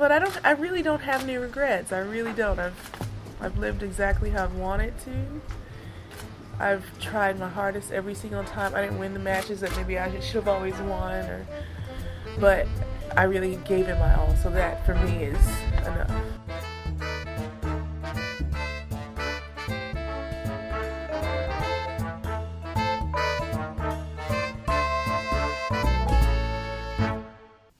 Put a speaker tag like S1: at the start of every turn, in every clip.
S1: But I really don't have any regrets. I really don't. I've lived exactly how I've wanted to. I've tried my hardest every single time. I didn't win the matches that maybe I should have always won, but I really gave it my all. So that for me is enough.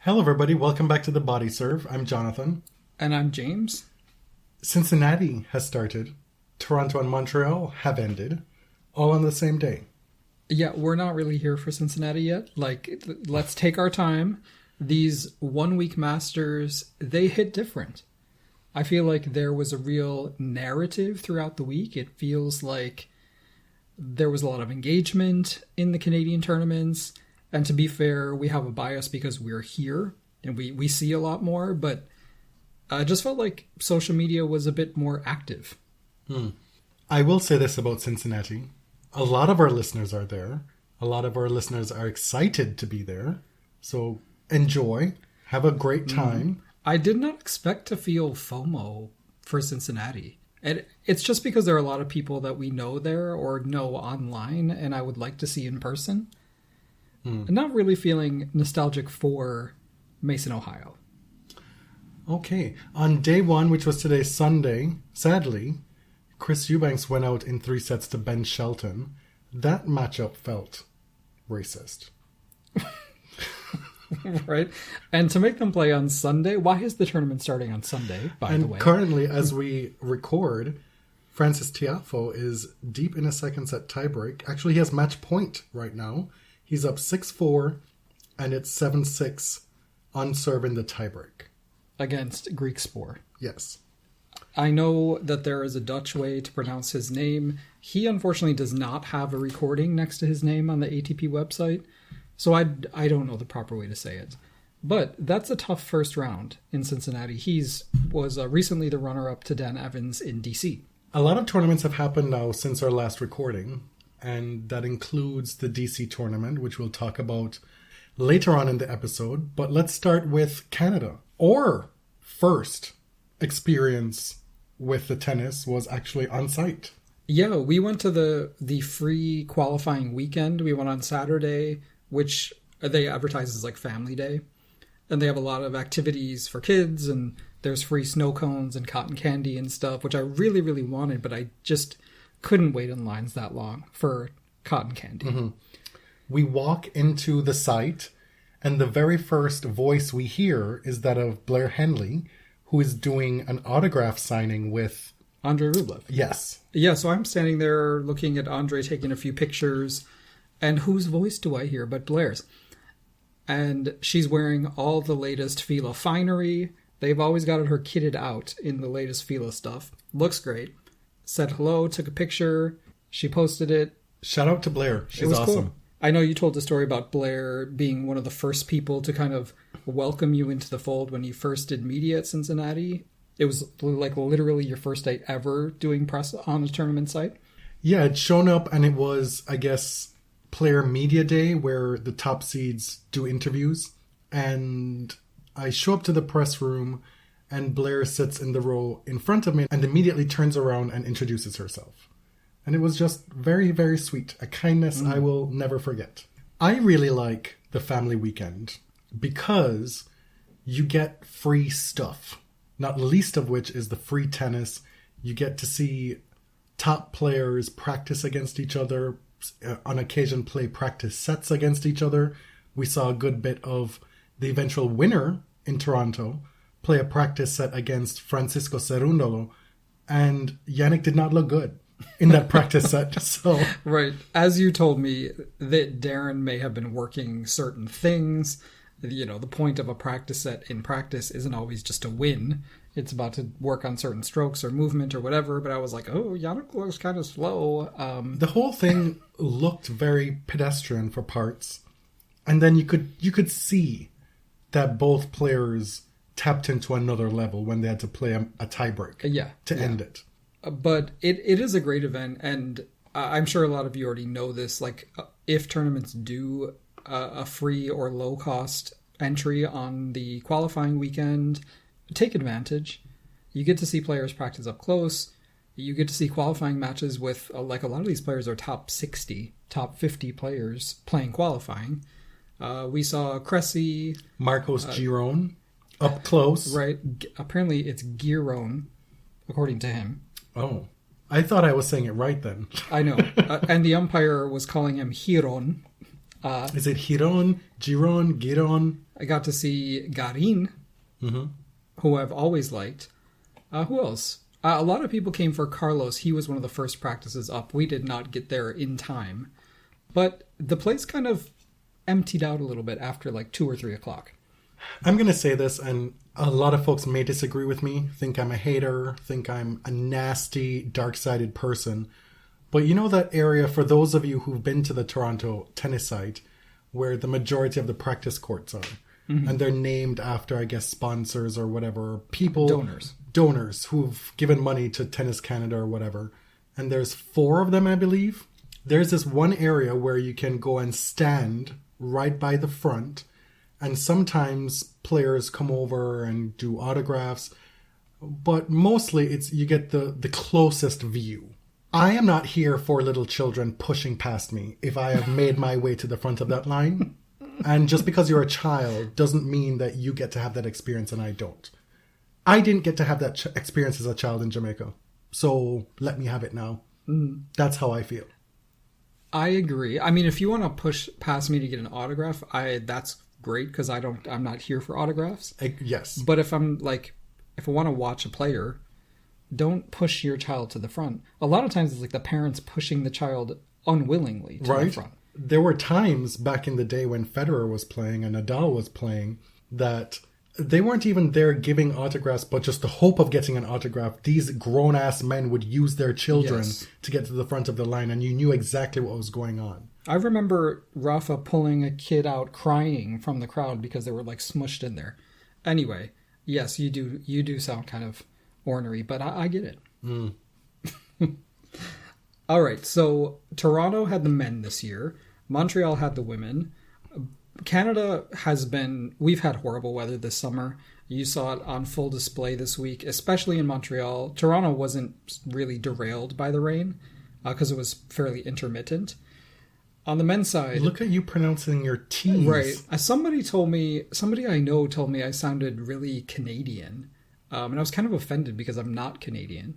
S2: Hello everybody, welcome back to The Body Serve. I'm Jonathan.
S3: And I'm James.
S2: Cincinnati has started. Toronto and Montreal have ended. All on the same day.
S3: Yeah, we're not really here for Cincinnati yet. Let's take our time. These 1 week Masters, they hit different. I feel like there was a real narrative throughout the week. It feels like there was a lot of engagement in the Canadian tournaments. And to be fair, we have a bias because we're here and we see a lot more, but I just felt like social media was a bit more active.
S2: I will say this about Cincinnati. A lot of our listeners are there. A lot of our listeners are excited to be there. So enjoy. Have a great time.
S3: I did not expect to feel FOMO for Cincinnati. And it's just because there are a lot of people that we know there or know online and I would like to see in person. I'm not really feeling nostalgic for Mason, Ohio.
S2: Okay. On day one, which was today, Sunday, sadly, Chris Eubanks went out in 3 sets to Ben Shelton. That matchup felt racist.
S3: Right? And to make them play on Sunday, why is the tournament starting on Sunday, by the way?
S2: And currently, as we record, Frances Tiafoe is deep in a second set tiebreak. Actually, he has match point right now. He's up 6-4, and it's 7-6 on serve in the tiebreak.
S3: Against Greek Spore.
S2: Yes.
S3: I know that there is a Dutch way to pronounce his name. He unfortunately does not have a recording next to his name on the ATP website, so I don't know the proper way to say it. But that's a tough first round in Cincinnati. He was recently the runner-up to Dan Evans in DC.
S2: A lot of tournaments have happened now since our last recording, and that includes the DC tournament, which we'll talk about later on in the episode. But let's start with Canada. Our first experience with the tennis was actually on site.
S3: Yeah, we went to the free qualifying weekend. We went on Saturday, which they advertise as like family day. And they have a lot of activities for kids, and there's free snow cones and cotton candy and stuff, which I really, really wanted, but I just couldn't wait in lines that long for cotton candy.
S2: We walk into the site, and the very first voice we hear is that of Blair Henley, who is doing an autograph signing with
S3: Andrei Rublev.
S2: Yes.
S3: Yeah, so I'm standing there looking at Andrei, taking a few pictures, and whose voice do I hear but Blair's? And she's wearing all the latest Fila finery. They've always got her kitted out in the latest Fila stuff. Looks great. Said hello, took a picture. She posted it.
S2: Shout out to Blair. She's awesome. Cool.
S3: I know you told the story about Blair being one of the first people to kind of welcome you into the fold when you first did media at Cincinnati. It was like literally your first day ever doing press on a tournament site.
S2: Yeah, it's shown up, and it was, I guess, player media day where the top seeds do interviews. And I show up to the press room, and Blair sits in the row in front of me and immediately turns around and introduces herself. And it was just very, very sweet. A kindness I will never forget. I really like the family weekend because you get free stuff. Not least of which is the free tennis. You get to see top players practice against each other. On occasion play practice sets against each other. We saw a good bit of the eventual winner in Toronto play a practice set against Francisco Cerundolo, and Jannik did not look good in that practice set. So
S3: right. As you told me, that Darren may have been working certain things. You know, the point of a practice set in practice isn't always just to win. It's about to work on certain strokes or movement or whatever. But I was like, oh, Jannik looks kind of slow.
S2: The whole thing looked very pedestrian for parts. And then you could see that both players tapped into another level when they had to play a tiebreak to end it.
S3: But it is a great event, and I'm sure a lot of you already know this. Like, if tournaments do a free or low-cost entry on the qualifying weekend, take advantage. You get to see players practice up close. You get to see qualifying matches with, like, a lot of these players are top 60, top 50 players playing qualifying. We saw Cressy.
S2: Marcos Giron, up close.
S3: Right. Apparently it's Giron, according to him.
S2: Oh. I thought I was saying it right then.
S3: I know. And the umpire was calling him Giron.
S2: Is it Giron? Giron?
S3: I got to see Garin, who I've always liked. Who else? A lot of people came for Carlos. He was one of the first practices up. We did not get there in time. But the place kind of emptied out a little bit after like 2 or 3 o'clock.
S2: I'm going to say this, and a lot of folks may disagree with me, think I'm a hater, think I'm a nasty, dark-sided person. But you know that area, for those of you who've been to the Toronto tennis site, where the majority of the practice courts are, and they're named after, I guess, sponsors or whatever, people... Donors who've given money to Tennis Canada or whatever. And there's 4 of them, I believe. There's this one area where you can go and stand right by the front, and sometimes players come over and do autographs, but mostly it's you get the closest view. I am not here for little children pushing past me if I have made my way to the front of that line. And just because you're a child doesn't mean that you get to have that experience and I don't. I didn't get to have that experience as a child in Jamaica, so let me have it now. That's how I feel.
S3: I agree. I mean, if you want to push past me to get an autograph, that's great, because I'm not here for autographs.
S2: Yes.
S3: But if I want to watch a player, don't push your child to the front. A lot of times it's like the parents pushing the child unwillingly to the front.
S2: There were times back in the day when Federer was playing and Nadal was playing that they weren't even there giving autographs, but just the hope of getting an autograph. These grown-ass men would use their children to get to the front of the line, and you knew exactly what was going on.
S3: I remember Rafa pulling a kid out crying from the crowd because they were like smushed in there. Anyway, yes, you do sound kind of ornery, but I get it. All right, so Toronto had the men this year. Montreal had the women. Canada we've had horrible weather this summer. You saw it on full display this week, especially in Montreal. Toronto wasn't really derailed by the rain because it was fairly intermittent. On the men's side...
S2: Look at you pronouncing your T's.
S3: Right. Somebody I know told me I sounded really Canadian. And I was kind of offended because I'm not Canadian.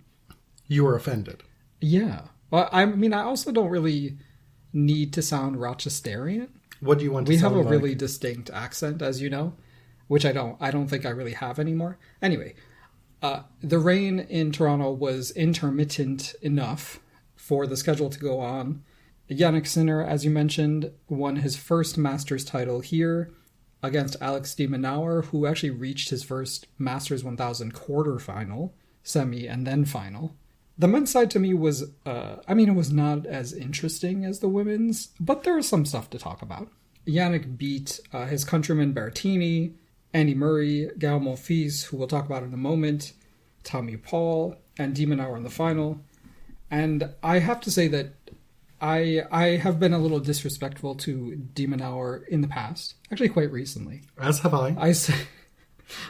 S2: You were offended?
S3: Yeah. Well, I mean, I also don't really need to sound Rochesterian.
S2: What do you want to sound like?
S3: We have a really distinct accent, as you know, which I don't think I really have anymore. Anyway, the rain in Toronto was intermittent enough for the schedule to go on. Jannik Sinner, as you mentioned, won his first Masters title here against Alex de Minaur, who actually reached his first Masters 1000 quarterfinal, semi, and then final. The men's side to me was, it was not as interesting as the women's, but there was some stuff to talk about. Jannik beat his countryman Berrettini, Andy Murray, Gael Monfils, who we'll talk about in a moment, Tommy Paul, and de Minaur in the final. And I have to say that I have been a little disrespectful to de Minaur in the past, actually quite recently.
S2: As have I.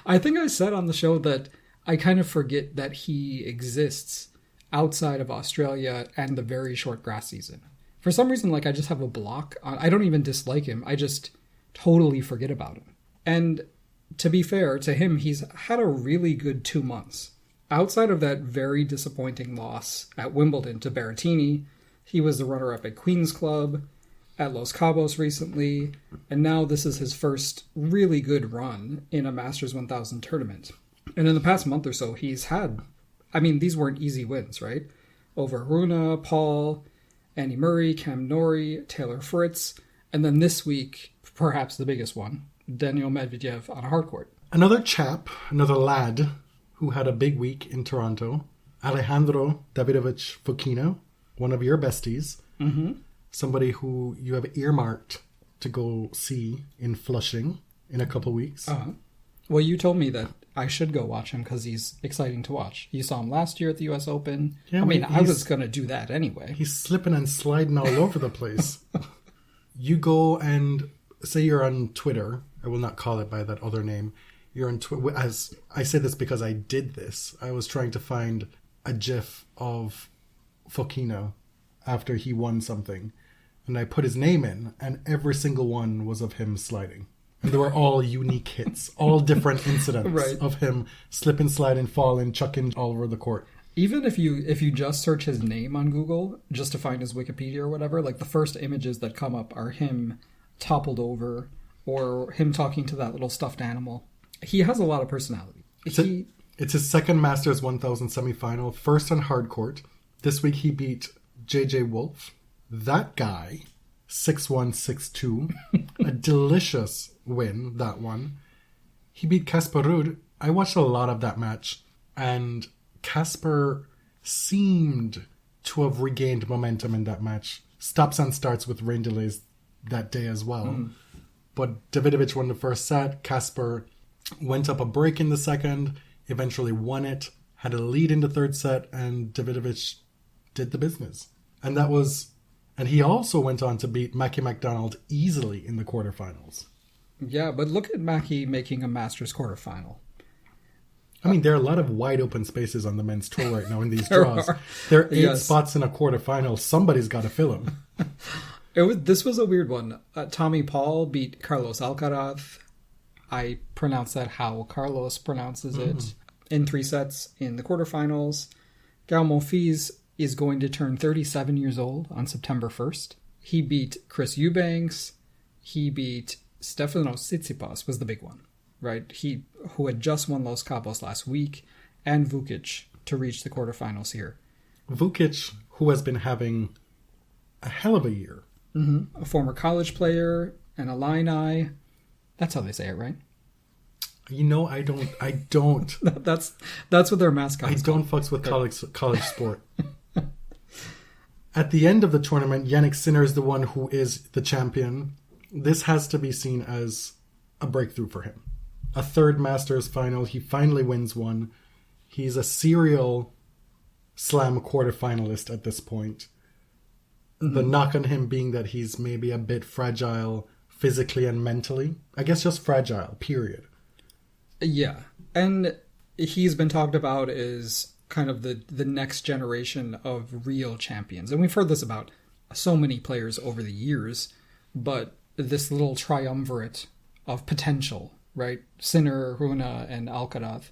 S3: I think I said on the show that I kind of forget that he exists outside of Australia and the very short grass season. For some reason, I just have a block. I don't even dislike him. I just totally forget about him. And to be fair to him, he's had a really good 2 months. Outside of that very disappointing loss at Wimbledon to Berrettini, he was the runner-up at Queen's Club, at Los Cabos recently, and now this is his first really good run in a Masters 1000 tournament. And in the past month or so, he's had... these weren't easy wins, right? Over Rune, Paul, Andy Murray, Cam Norrie, Taylor Fritz, and then this week, perhaps the biggest one, Daniel Medvedev on a hardcourt.
S2: Another lad, who had a big week in Toronto, Alejandro Davidovich Fokina, one of your besties, somebody who you have earmarked to go see in Flushing in a couple weeks.
S3: Well, you told me that I should go watch him because he's exciting to watch. You saw him last year at the US Open. Yeah, I was going to do that anyway.
S2: He's slipping and sliding all over the place. You go and say you're on Twitter. I will not call it by that other name. you're in as I say this because I did this. I was trying to find a GIF of Fokina after he won something, and I put his name in, and every single one was of him sliding. And they were all unique hits, all different incidents of him slipping, sliding, falling, chucking all over the court.
S3: Even if you just search his name on Google, just to find his Wikipedia or whatever, like the first images that come up are him toppled over or him talking to that little stuffed animal. He has a lot of personality.
S2: It's his second Masters 1000 semifinal, first on hard court. This week he beat JJ Wolf. That guy, 6-1, 6-2. A delicious win, that one. He beat Casper Ruud. I watched a lot of that match, and Casper seemed to have regained momentum in that match. Stops and starts with rain delays that day as well. But Davidovich won the first set. Casper went up a break in the second, eventually won it, had a lead in the third set, and Davidovich did the business. And he also went on to beat Mackie McDonald easily in the quarterfinals.
S3: Yeah, but look at Mackie making a Masters quarterfinal.
S2: I mean, there are a lot of wide open spaces on the men's tour right now in these draws. There are 8 spots in a quarterfinal. Somebody's got to fill them.
S3: This was a weird one. Tommy Paul beat Carlos Alcaraz. I pronounce that how Carlos pronounces it. In 3 sets in the quarterfinals. Gael Monfils is going to turn 37 years old on September 1st. He beat Chris Eubanks. He beat Stefanos Tsitsipas was the big one, right? Who had just won Los Cabos last week, and Vukic to reach the quarterfinals here.
S2: Vukic, who has been having a hell of a year.
S3: A former college player, an Illini. That's how they say it, right?
S2: You know, I don't.
S3: That's what their mascot is.
S2: I don't fucks with college sport. At the end of the tournament, Jannik Sinner is the one who is the champion. This has to be seen as a breakthrough for him. A 3rd Masters final. He finally wins one. He's a serial slam quarterfinalist at this point. The knock on him being that he's maybe a bit fragile physically and mentally. I guess just fragile, period.
S3: Yeah. And he's been talked about as kind of the next generation of real champions. And we've heard this about so many players over the years, but this little triumvirate of potential, right? Sinner, Runa, and Alcaraz.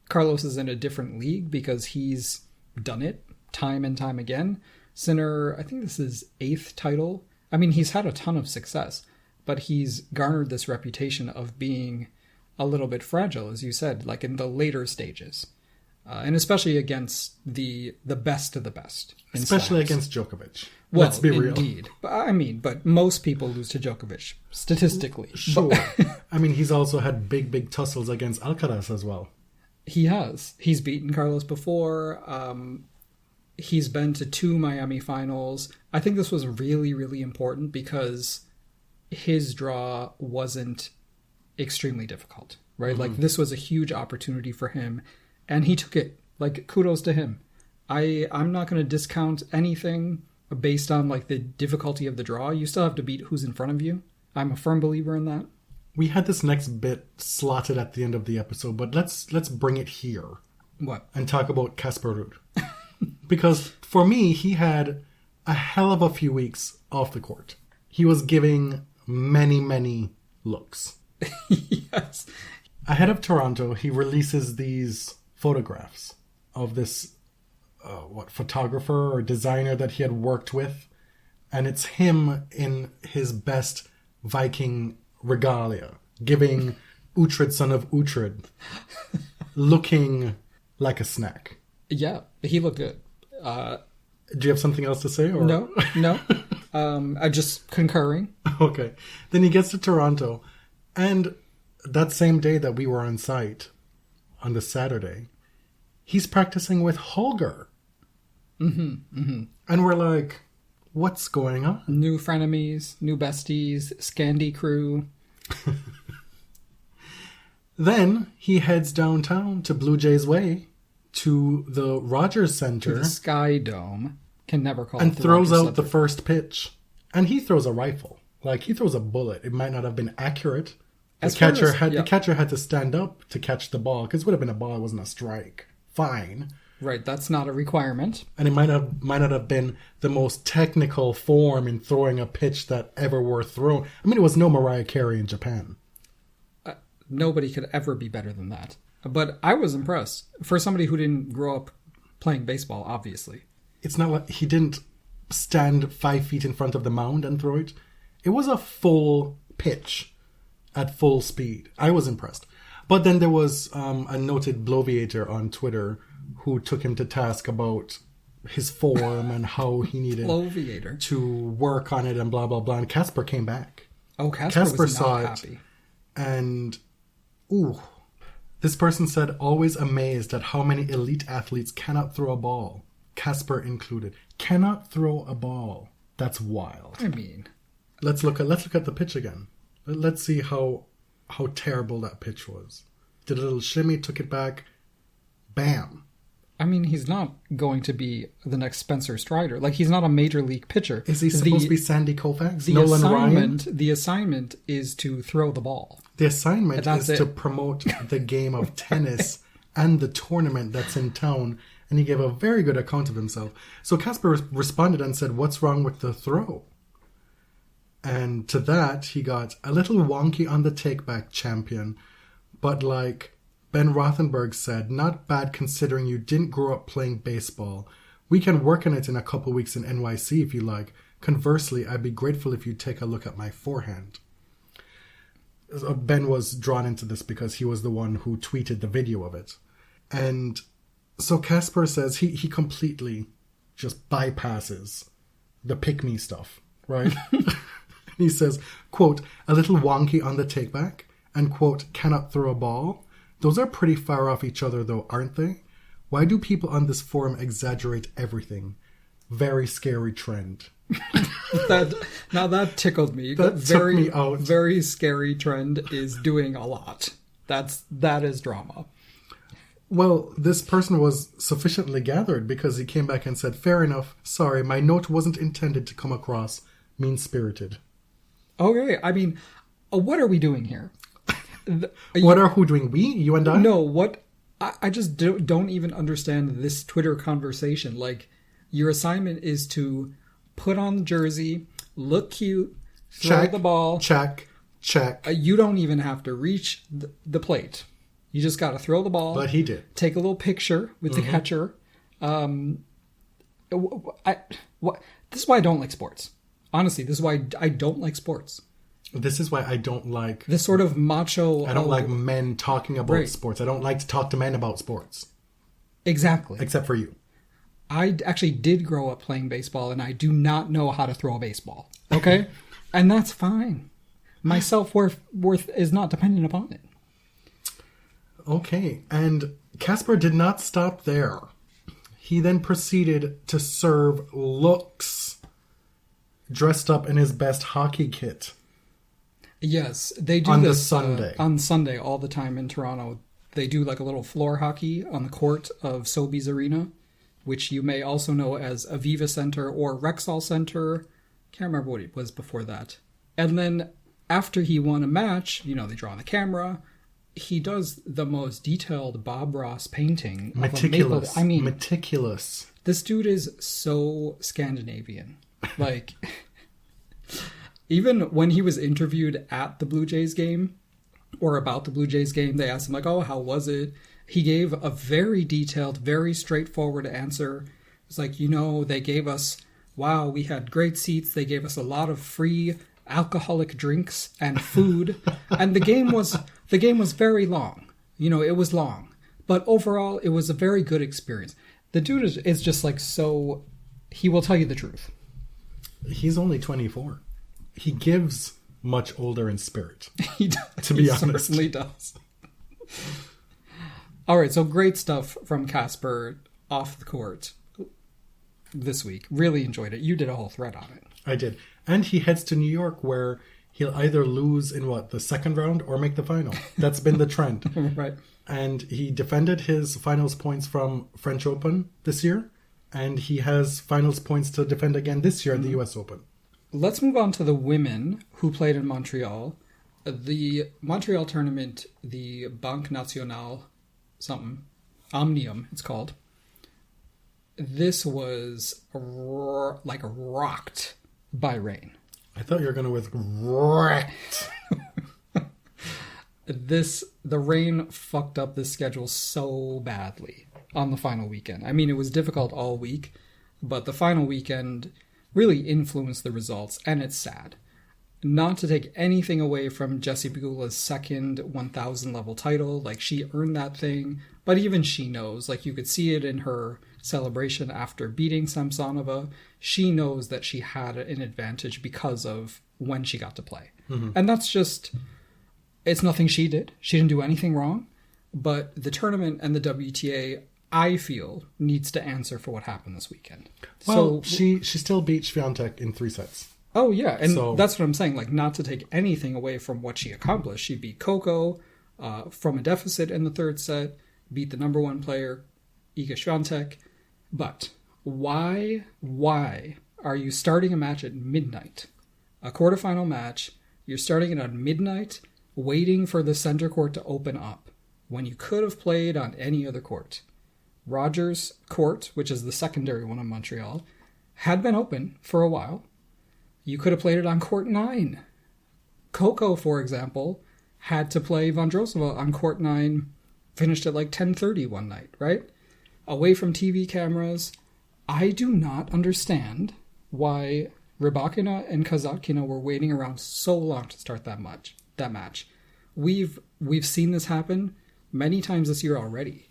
S3: Carlos is in a different league because he's done it time and time again. Sinner, I think this is 8th title. I mean, he's had a ton of success, but he's garnered this reputation of being a little bit fragile, as you said, like in the later stages. And especially against the best of the best.
S2: Especially against Djokovic.
S3: Well,
S2: let's be real.
S3: Indeed. But most people lose to Djokovic, statistically.
S2: Sure. I mean, he's also had big tussles against Alcaraz as well.
S3: He has. He's beaten Carlos before. He's been to 2 Miami finals. I think this was really, really important because his draw wasn't extremely difficult, right? Like, this was a huge opportunity for him, and he took it. Like, kudos to him. I'm not going to discount anything based on, like, the difficulty of the draw. You still have to beat who's in front of you. I'm a firm believer in that.
S2: We had this next bit slotted at the end of the episode, but let's bring it here.
S3: What?
S2: And talk about Casper Ruud. Because for me, he had a hell of a few weeks off the court. He was giving many looks.
S3: Yes.
S2: Ahead of Toronto, he releases these photographs of this photographer or designer that he had worked with, and it's him in his best Viking regalia, giving Uhtred, son of Uhtred, looking like a snack.
S3: Yeah, he looked good.
S2: Do you have something else to say? Or?
S3: No. I'm just concurring.
S2: Okay. Then he gets to Toronto, and that same day that we were on site, on the Saturday, he's practicing with Holger. And we're like, what's going on?
S3: New frenemies, new besties, Scandi crew.
S2: Then he heads downtown to Blue Jays Way, to the Rogers Center.
S3: To the Sky Dome. Can never call it
S2: and
S3: the
S2: throws
S3: Rogers
S2: out the first pitch. And he throws a rifle. Like, he throws a bullet. It might not have been accurate, The catcher had to stand up to catch the ball, because it would have been a ball, it wasn't a strike. Fine.
S3: Right, that's not a requirement.
S2: And it might not have been the most technical form in throwing a pitch that ever were thrown. I mean, it was no Mariah Carey in Japan.
S3: Nobody could ever be better than that. But I was impressed. For somebody who didn't grow up playing baseball, obviously.
S2: It's not like he didn't stand 5 feet in front of the mound and throw it. It was a full pitch at full speed. I was impressed. But then there was a noted bloviator on Twitter who took him to task about his form and how he needed to work on it and blah, blah, blah. And Casper came back.
S3: Oh, Casper was
S2: saw
S3: not
S2: it
S3: happy.
S2: And, this person said, always amazed at how many elite athletes cannot throw a ball. Casper included. Cannot throw a ball. That's wild.
S3: I mean,
S2: let's look at the pitch again. Let's see how terrible that pitch was. Did a little shimmy, took it back. Bam.
S3: I mean, he's not going to be the next Spencer Strider. Like, he's not a major league pitcher.
S2: Is he supposed to be Sandy Koufax? Nolan Ryan?
S3: The assignment is to throw the ball.
S2: The assignment is to promote the game of tennis and the tournament that's in town. And he gave a very good account of himself. So Casper responded and said, what's wrong with the throw? And to that, he got a little wonky on the take-back, champion. But like Ben Rothenberg said, not bad considering you didn't grow up playing baseball. We can work on it in a couple weeks in NYC if you like. Conversely, I'd be grateful if you take a look at my forehand. Ben was drawn into this because he was the one who tweeted the video of it. And so Casper says he completely just bypasses the pick-me stuff, right? He says, quote, a little wonky on the take-back, and quote, cannot throw a ball. Those are pretty far off each other though, aren't they? Why do people on this forum exaggerate everything? Very scary trend.
S3: That tickled me.
S2: That took me out.
S3: Very scary trend is doing a lot. That is drama.
S2: Well, this person was sufficiently gathered because he came back and said, fair enough, sorry, my note wasn't intended to come across mean-spirited.
S3: Okay, I mean, what are we doing here?
S2: Who doing? We? You and I?
S3: No, what? I just don't even understand this Twitter conversation. Like, your assignment is to put on the jersey, look cute, throw the ball.
S2: Check.
S3: You don't even have to reach the plate. You just got to throw the ball.
S2: But he did.
S3: Take a little picture with the catcher. This is why I don't like sports. Honestly, this is why I don't like sports.
S2: This is why I don't like...
S3: this sort of macho...
S2: I don't like men talking about sports. I don't like to talk to men about sports.
S3: Exactly.
S2: Except for you.
S3: I actually did grow up playing baseball, and I do not know how to throw a baseball. Okay? And that's fine. My self-worth is not dependent upon it.
S2: Okay. And Casper did not stop there. He then proceeded to serve looks dressed up in his best hockey kit.
S3: Yes, they do
S2: on
S3: this
S2: the Sunday.
S3: On Sunday all the time in Toronto. They do like a little floor hockey on the court of Sobeys Arena, which you may also know as Aviva Center or Rexall Center. Can't remember what it was before that. And then after he won a match, they draw on the camera. He does the most detailed Bob Ross painting.
S2: Meticulous. Meticulous.
S3: This dude is so Scandinavian. Like... Even when he was interviewed at the Blue Jays game, or about the Blue Jays game, they asked him, like, oh, how was it? He gave a very detailed, very straightforward answer. It's like, they gave us, we had great seats. They gave us a lot of free alcoholic drinks and food. And the game was very long. It was long. But overall, it was a very good experience. The dude is just like so... He will tell you the truth.
S2: He's only 24. He gives much older in spirit.
S3: He does.
S2: To be honest.
S3: He certainly does. All right, so great stuff from Casper off the court this week. Really enjoyed it. You did a whole thread on it.
S2: I did. And he heads to New York where he'll either lose in the second round or make the final. That's been the trend.
S3: Right.
S2: And he defended his finals points from French Open this year. And he has finals points to defend again this year at the US Open.
S3: Let's move on to the women who played in Montreal. The Montreal tournament, the Banque Nationale, something, Omnium, it's called. This was rocked by rain.
S2: I thought you were going to with wrecked.
S3: The rain fucked up this schedule so badly on the final weekend. I mean, it was difficult all week, but the final weekend really influenced the results, and it's sad. Not to take anything away from Jessie Pegula's second 1,000 level title, like she earned that thing, but even she knows, like you could see it in her celebration after beating Samsonova, she knows that she had an advantage because of when she got to play. Mm-hmm. And that's just, it's nothing she did. She didn't do anything wrong, but the tournament and the WTA, I feel, needs to answer for what happened this weekend.
S2: Well, she still beat Swiatek in 3 sets.
S3: Oh, yeah, and that's what I'm saying. Like, not to take anything away from what she accomplished. She beat Coco from a deficit in the 3rd set, beat the number 1 player, Iga Swiatek. But why are you starting a match at midnight? A quarterfinal match, you're starting it at midnight, waiting for the center court to open up, when you could have played on any other court. Rogers Court, which is the secondary one in Montreal, had been open for a while. You could have played it on court 9. Coco, for example, had to play Vondrousova on court 9, finished at like 10:30 one night, right? Away from TV cameras. I do not understand why Rybakina and Kazatkina were waiting around so long to start that match. We've seen this happen many times this year already.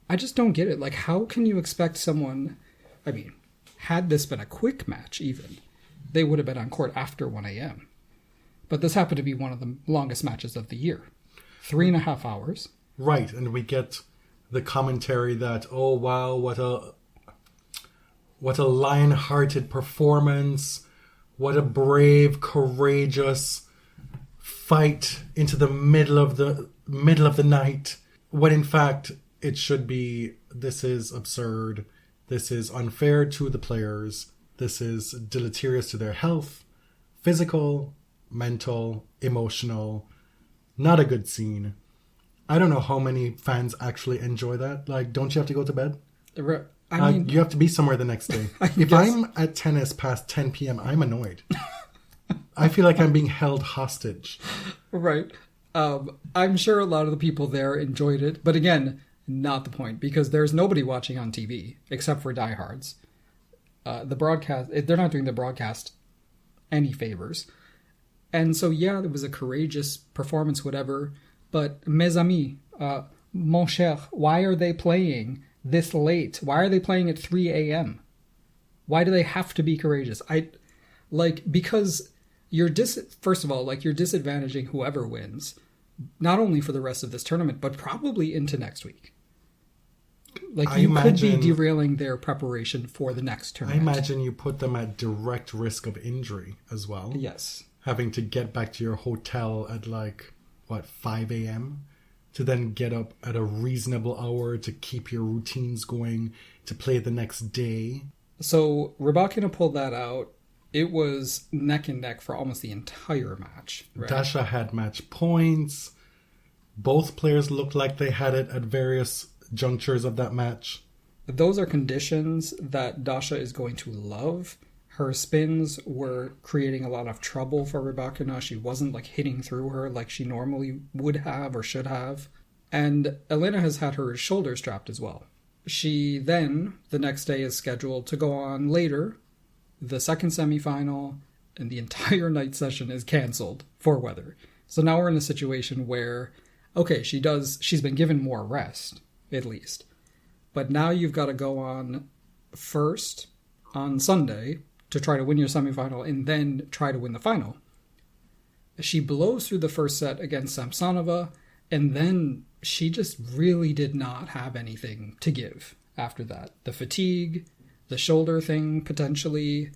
S3: I just don't get it. Like, how can you expect someone... I mean, had this been a quick match even, they would have been on court after 1 a.m. But this happened to be one of the longest matches of the year. 3.5 hours.
S2: Right, and we get the commentary that, oh wow, what a lion-hearted performance, what a brave, courageous fight into the middle of the night, when in fact it should be, this is absurd, this is unfair to the players, this is deleterious to their health, physical, mental, emotional, not a good scene. I don't know how many fans actually enjoy that. Like, don't you have to go to bed?
S3: I mean,
S2: you have to be somewhere the next day. If I'm at tennis past 10 p.m., I'm annoyed. I feel like I'm being held hostage. Right.
S3: I'm sure a lot of the people there enjoyed it. But again, not the point. Because there's nobody watching on TV except for diehards. The broadcast, they're not doing the broadcast any favors. And so, yeah, it was a courageous performance, whatever. But, mes amis, mon cher, why are they playing this late? Why are they playing at 3 a.m.? Why do they have to be courageous? Because first of all, like, you're disadvantaging whoever wins, not only for the rest of this tournament, but probably into next week. Like, could be derailing their preparation for the next tournament.
S2: I imagine you put them at direct risk of injury as well.
S3: Yes.
S2: Having to get back to your hotel at 5 a.m. to then get up at a reasonable hour to keep your routines going, to play the next day.
S3: So Rybakina pulled that out. It was neck and neck for almost the entire match. Right?
S2: Dasha had match points. Both players looked like they had it at various junctures of that match.
S3: Those are conditions that Dasha is going to love. Her spins were creating a lot of trouble for Rybakina. She wasn't hitting through her like she normally would have or should have. And Elena has had her shoulder strapped as well. She then, the next day, is scheduled to go on later. The second semifinal and the entire night session is canceled for weather. So now we're in a situation where, okay, she's been given more rest, at least. But now you've got to go on first on Sunday to try to win your semifinal and then try to win the final. She blows through the first set against Samsonova, and then she just really did not have anything to give after that. The fatigue, the shoulder thing potentially,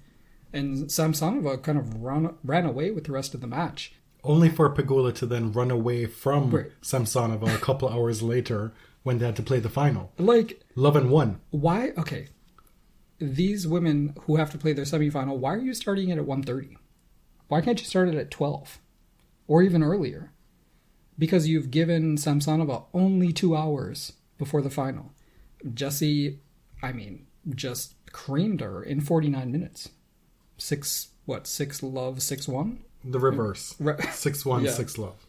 S3: and Samsonova kind of ran away with the rest of the match.
S2: Only for Pegula to then run away from Samsonova a couple hours later when they had to play the final. Love and won.
S3: Why? Okay. These women who have to play their semifinal, why are you starting it at 1:30? Why can't you start it at 12? or even earlier, because you've given Samsonova only 2 hours before the final. Jessie, just creamed her in 49 minutes. 6 love, 6-1?
S2: The reverse. 6-1,
S3: Yeah.
S2: 6 love.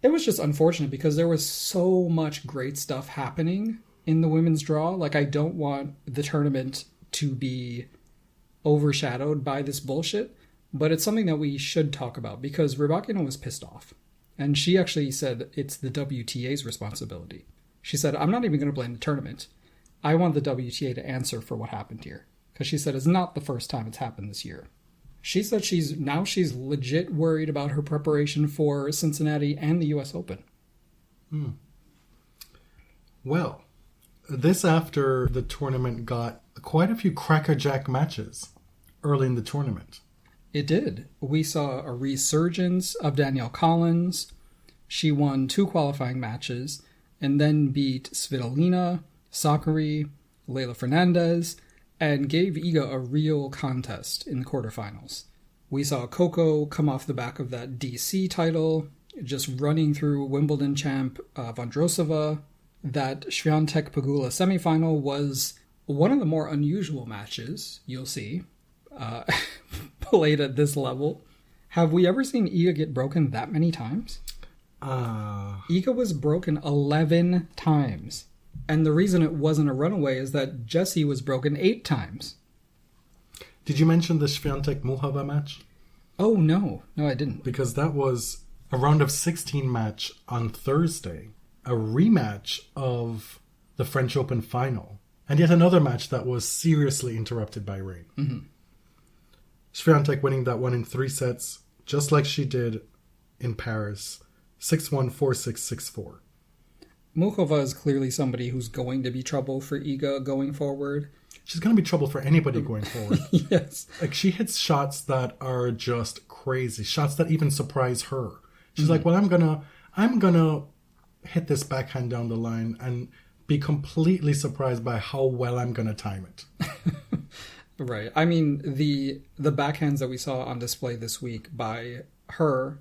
S3: It was just unfortunate because there was so much great stuff happening in the women's draw. Like, I don't want the tournament to be overshadowed by this bullshit, but it's something that we should talk about because Rybakina was pissed off. And she actually said it's the WTA's responsibility. She said, I'm not even going to blame the tournament. I want the WTA to answer for what happened here. Because she said it's not the first time it's happened this year. She said she's legit worried about her preparation for Cincinnati and the US Open.
S2: Well, this after the tournament got quite a few crackerjack matches early in the tournament.
S3: It did. We saw a resurgence of Danielle Collins. She won 2 qualifying matches and then beat Svitolina, Sakkari, Leylah Fernandez, and gave Iga a real contest in the quarterfinals. We saw Coco come off the back of that DC title, just running through Wimbledon champ Vondrousova. That Swiatek Pegula semifinal was one of the more unusual matches you'll see played at this level. Have we ever seen Iga get broken that many times? Iga was broken 11 times. And the reason it wasn't a runaway is that Jessie was broken 8 times.
S2: Did you mention the Swiatek-Muchova match?
S3: Oh, no. No, I didn't.
S2: Because that was a round of 16 match on Thursday. A rematch of the French Open final. And yet another match that was seriously interrupted by rain.
S3: Mm-hmm.
S2: Swiatek winning that one in 3 sets, just like she did in Paris. 6-1, 4-6, 6-4.
S3: Muchova is clearly somebody who's going to be trouble for Iga going forward.
S2: She's going to be trouble for anybody going forward.
S3: Yes.
S2: Like, she hits shots that are just crazy. Shots that even surprise her. She's like, well, I'm gonna hit this backhand down the line and be completely surprised by how well I'm gonna time it.
S3: Right. I mean, the backhands that we saw on display this week by her,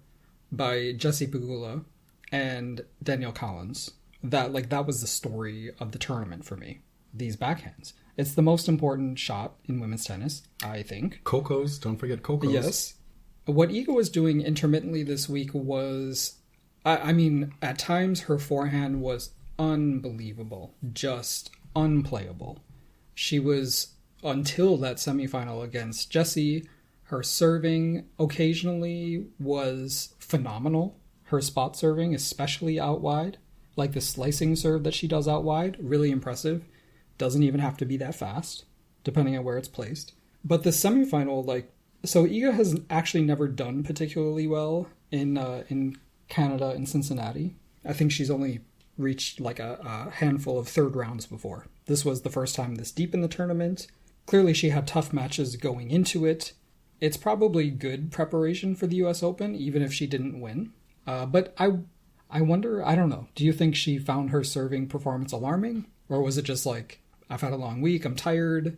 S3: by Jessie Pegula, and Danielle Collins, that was the story of the tournament for me. These backhands. It's the most important shot in women's tennis, I think.
S2: Coco's, don't forget Coco's.
S3: Yes. What Iga was doing intermittently this week was, I mean, at times her forehand was unbelievable, just unplayable. She was, until that semifinal against Jessie, her serving occasionally was phenomenal. Her spot serving, especially out wide, like the slicing serve that she does out wide, really impressive. Doesn't even have to be that fast, depending on where it's placed. But the semifinal, so Iga has actually never done particularly well in Canada, in Cincinnati. I think she's only reached a handful of third rounds before. This was the first time this deep in the tournament. Clearly she had tough matches going into it. It's probably good preparation for the US Open, even if she didn't win. But I wonder, I don't know, do you think she found her serving performance alarming? Or was it just I've had a long week, I'm tired,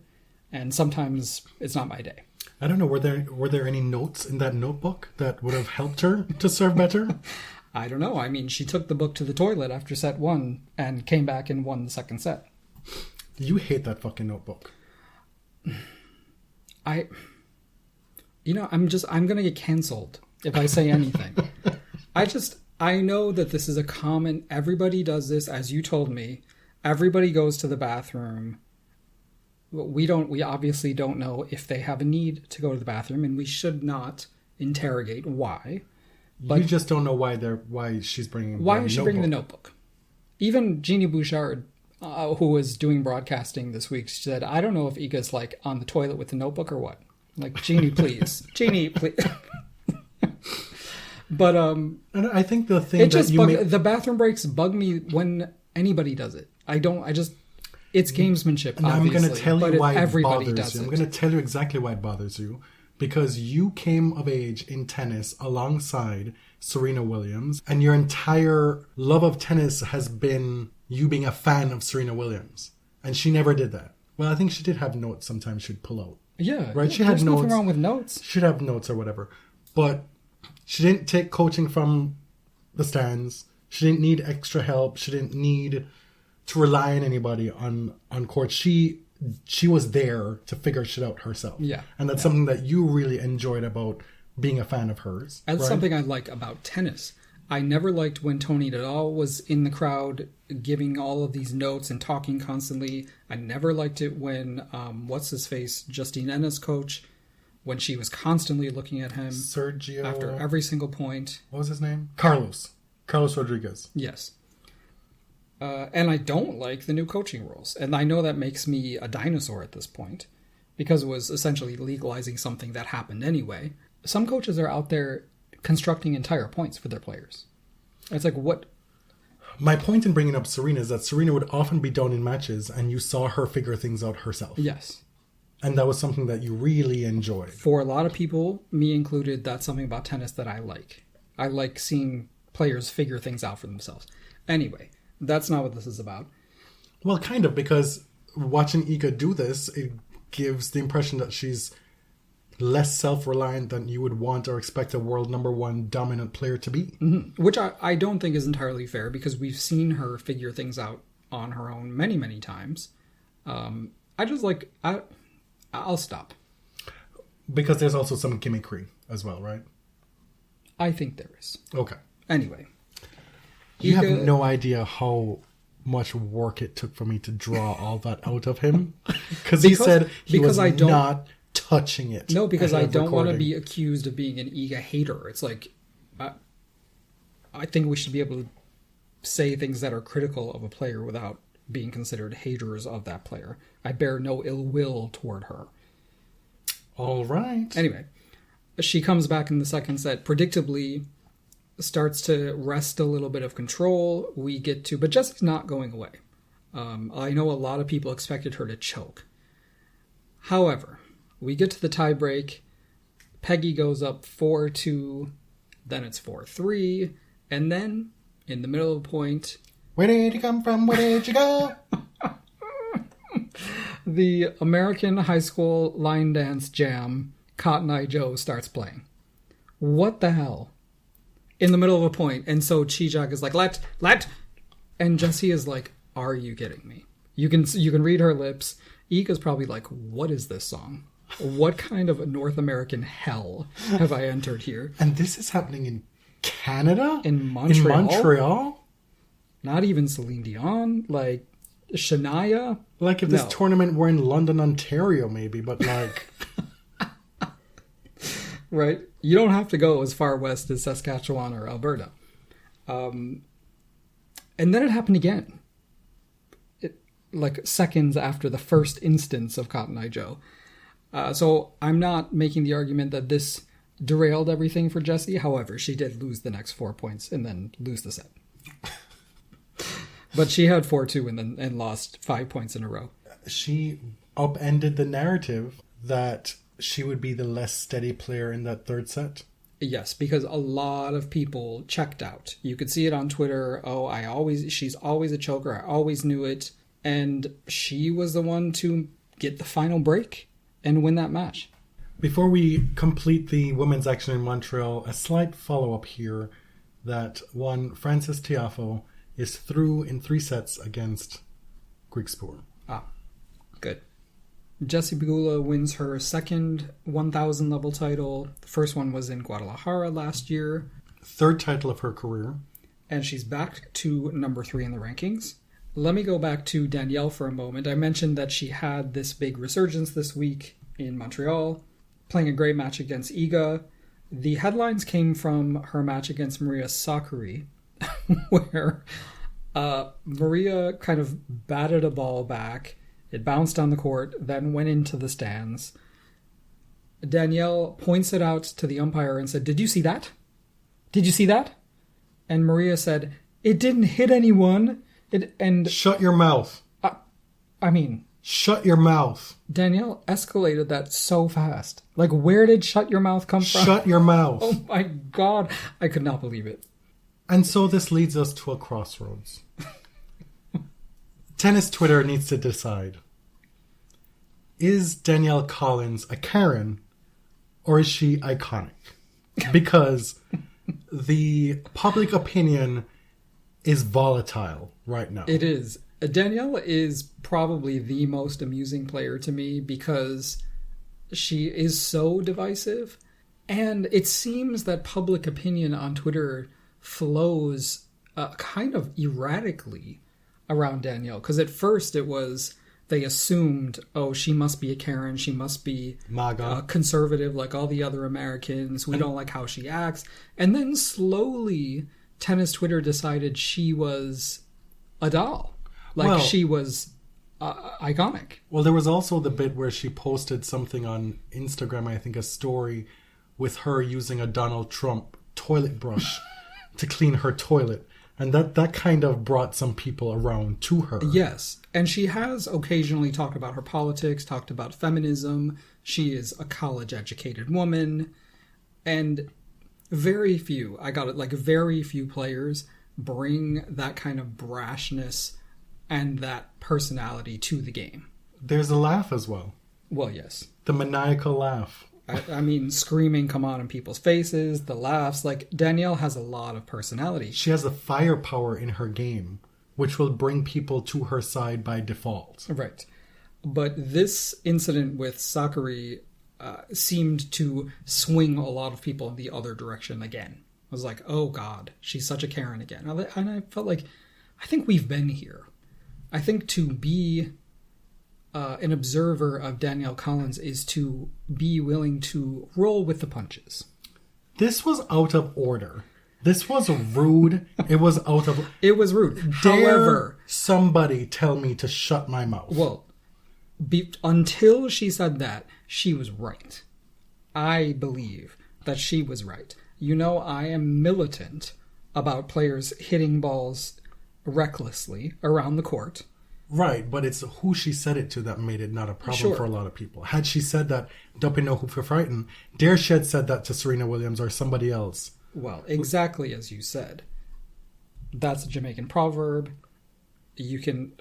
S3: and sometimes it's not my day?
S2: I don't know, were there any notes in that notebook that would have helped her to serve better?
S3: I don't know. I mean, she took the book to the toilet after set 1 and came back and won the second set.
S2: You hate that fucking notebook.
S3: I'm going to get canceled if I say anything. I know that this is a common, everybody does this, as you told me. Everybody goes to the bathroom. We obviously don't know if they have a need to go to the bathroom, and we should not interrogate why. But
S2: you just don't know why she's bringing
S3: the notebook. Even Jeannie Bouchard, who was doing broadcasting this week, she said, I don't know if Iga's on the toilet with the notebook or what. Jeannie, please. Jeannie, please. But
S2: and I think the thing
S3: the bathroom breaks bug me when anybody does it. It's gamesmanship,
S2: and
S3: obviously.
S2: I'm going to tell you why it
S3: everybody
S2: bothers you. I'm going to tell you exactly why it bothers you. Because you came of age in tennis alongside Serena Williams, and your entire love of tennis has been you being a fan of Serena Williams. And she never did that. Well, I think she did have notes sometimes she'd pull out.
S3: Yeah.
S2: Right?
S3: Yeah,
S2: she had
S3: there's
S2: notes.
S3: nothing wrong with notes.
S2: She'd have notes or whatever. But She didn't take coaching from the stands. She didn't need extra help. She didn't need to rely on anybody on court. She was there to figure shit out herself.
S3: Yeah.
S2: And that's something that you really enjoyed about being a fan of hers.
S3: That's
S2: right?
S3: something I like about tennis. I never liked when Tony Nadal was in the crowd giving all of these notes and talking constantly. I never liked it when, what's-his-face, Justine Enna's coach, when she was constantly looking at him.
S2: Sergio...
S3: After every single point.
S2: What was his name? Carlos Rodriguez.
S3: Yes. And I don't like the new coaching rules. And I know that makes me a dinosaur at this point, because it was essentially legalizing something that happened anyway. Some coaches are out there constructing entire points for their players. It's like, what?
S2: My point in bringing up Serena is that Serena would often be down in matches and you saw her figure things out herself.
S3: Yes.
S2: And that was something that you really enjoyed.
S3: For a lot of people, me included, that's something about tennis that I like. I like seeing players figure things out for themselves. Anyway, that's not what this is about.
S2: Well, kind of, because watching Iga do this, it gives the impression that she's less self-reliant than you would want or expect a world number one dominant player to be.
S3: Mm-hmm. Which I don't think is entirely fair, because we've seen her figure things out on her own many, many times. I'll stop.
S2: Because there's also some gimmickry as well, right?
S3: I think there is.
S2: Okay.
S3: Anyway.
S2: You have no idea how much work it took for me to draw all that out of him. Because he said he was not touching it.
S3: No, because I don't want to be accused of being an Iga hater. It's like, I think we should be able to say things that are critical of a player without being considered haters of that player. I bear no ill will toward her.
S2: All right.
S3: Anyway, she comes back in the second set, predictably starts to wrest a little bit of control. But Jessie's not going away. I know a lot of people expected her to choke. However, we get to the tie break. Peggy goes up 4-2, then it's 4-3, and then, in the middle of the point...
S2: Where did you come from? Where did you go?
S3: The American high school line dance jam, Cotton Eye Joe, starts playing. What the hell? In the middle of a point, and so Chijak is like, let, and Jessie is like, are you kidding me? You can read her lips. Iga's probably like, what is this song? What kind of North American hell have I entered here?
S2: And this is happening in Canada?
S3: In Montreal?
S2: In Montreal?
S3: Not even Celine Dion? Like, Shania?
S2: Like if this tournament were in London, Ontario, maybe, but like...
S3: Right? You don't have to go as far west as Saskatchewan or Alberta. And then it happened again. Like seconds after the first instance of Cotton Eye Joe. So I'm not making the argument that this derailed everything for Jessie. However, she did lose the next 4 points and then lose the set. But she had 4-2 and lost 5 points in a row.
S2: She upended the narrative that she would be the less steady player in that third set.
S3: Yes, because a lot of people checked out. You could see it on Twitter. She's always a choker. I always knew it. And she was the one to get the final break and win that match.
S2: Before we complete the women's action in Montreal, a slight follow-up here that one Frances Tiafoe is through in 3 sets against Griekspoor.
S3: Ah, good. Jessie Pegula wins her second 1,000 level title. The first one was in Guadalajara last year.
S2: Third title of her career.
S3: And she's back to number 3 in the rankings. Let me go back to Danielle for a moment. I mentioned that she had this big resurgence this week in Montreal, playing a great match against Iga. The headlines came from her match against Maria Sakkari, where Maria kind of batted a ball back. It bounced on the court, then went into the stands. Danielle points it out to the umpire and said, "Did you see that? Did you see that?" And Maria said, "It didn't hit anyone."
S2: Shut your mouth. Shut your mouth.
S3: Danielle escalated that so fast. Like, where did shut your mouth come from?
S2: Shut your mouth.
S3: Oh my God. I could not believe it.
S2: And so this leads us to a crossroads. Tennis Twitter needs to decide. Is Danielle Collins a Karen, or is she iconic? because the public opinion is volatile right now.
S3: It is. Danielle is probably the most amusing player to me because she is so divisive. And it seems that public opinion on Twitter flows kind of erratically around Danielle. Because at first it was, they assumed, oh, she must be a Karen. She must be
S2: MAGA.
S3: Conservative like all the other Americans. We don't like how she acts. And then slowly, tennis Twitter decided she was a doll. She was iconic.
S2: Well, there was also the bit where she posted something on Instagram, I think a story, with her using a Donald Trump toilet brush to clean her toilet. And that kind of brought some people around to her.
S3: Yes. And she has occasionally talked about her politics, talked about feminism. She is a college-educated woman. And very few players bring that kind of brashness and that personality to the game.
S2: There's a laugh as well.
S3: Well, yes.
S2: The maniacal laugh.
S3: I mean, screaming come on in people's faces, the laughs. Like, Danielle has a lot of personality.
S2: She has the firepower in her game, which will bring people to her side by default.
S3: Right. But this incident with Sakkari seemed to swing a lot of people in the other direction again. I was like, oh God, she's such a Karen again. And I felt like, I think we've been here. I think to be an observer of Danielle Collins is to be willing to roll with the punches.
S2: This was out of order. This was rude. It was out of...
S3: It was rude.
S2: However, somebody tell me to shut my mouth.
S3: Well, until she said that, she was right. I believe that she was right. You know, I am militant about players hitting balls recklessly around the court.
S2: Right, but it's who she said it to that made it not a problem for a lot of people. Had she said that, don't be no who for frightened, dare she had said that to Serena Williams or somebody else.
S3: Well, exactly as you said. That's a Jamaican proverb. You can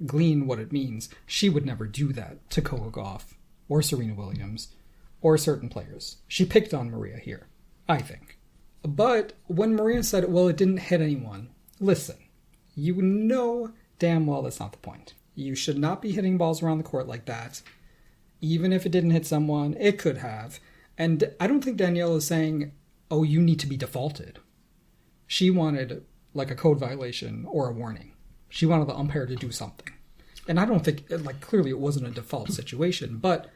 S3: glean what it means. She would never do that to Coco Gauff or Serena Williams or certain players. She picked on Maria here, I think. But when Maria said, well, it didn't hit anyone, listen, you know damn well that's not the point. You should not be hitting balls around the court like that. Even if it didn't hit someone, it could have. And I don't think Danielle is saying, oh, you need to be defaulted. She wanted like a code violation or a warning. She wanted the umpire to do something. And I don't think, like, clearly it wasn't a default situation, but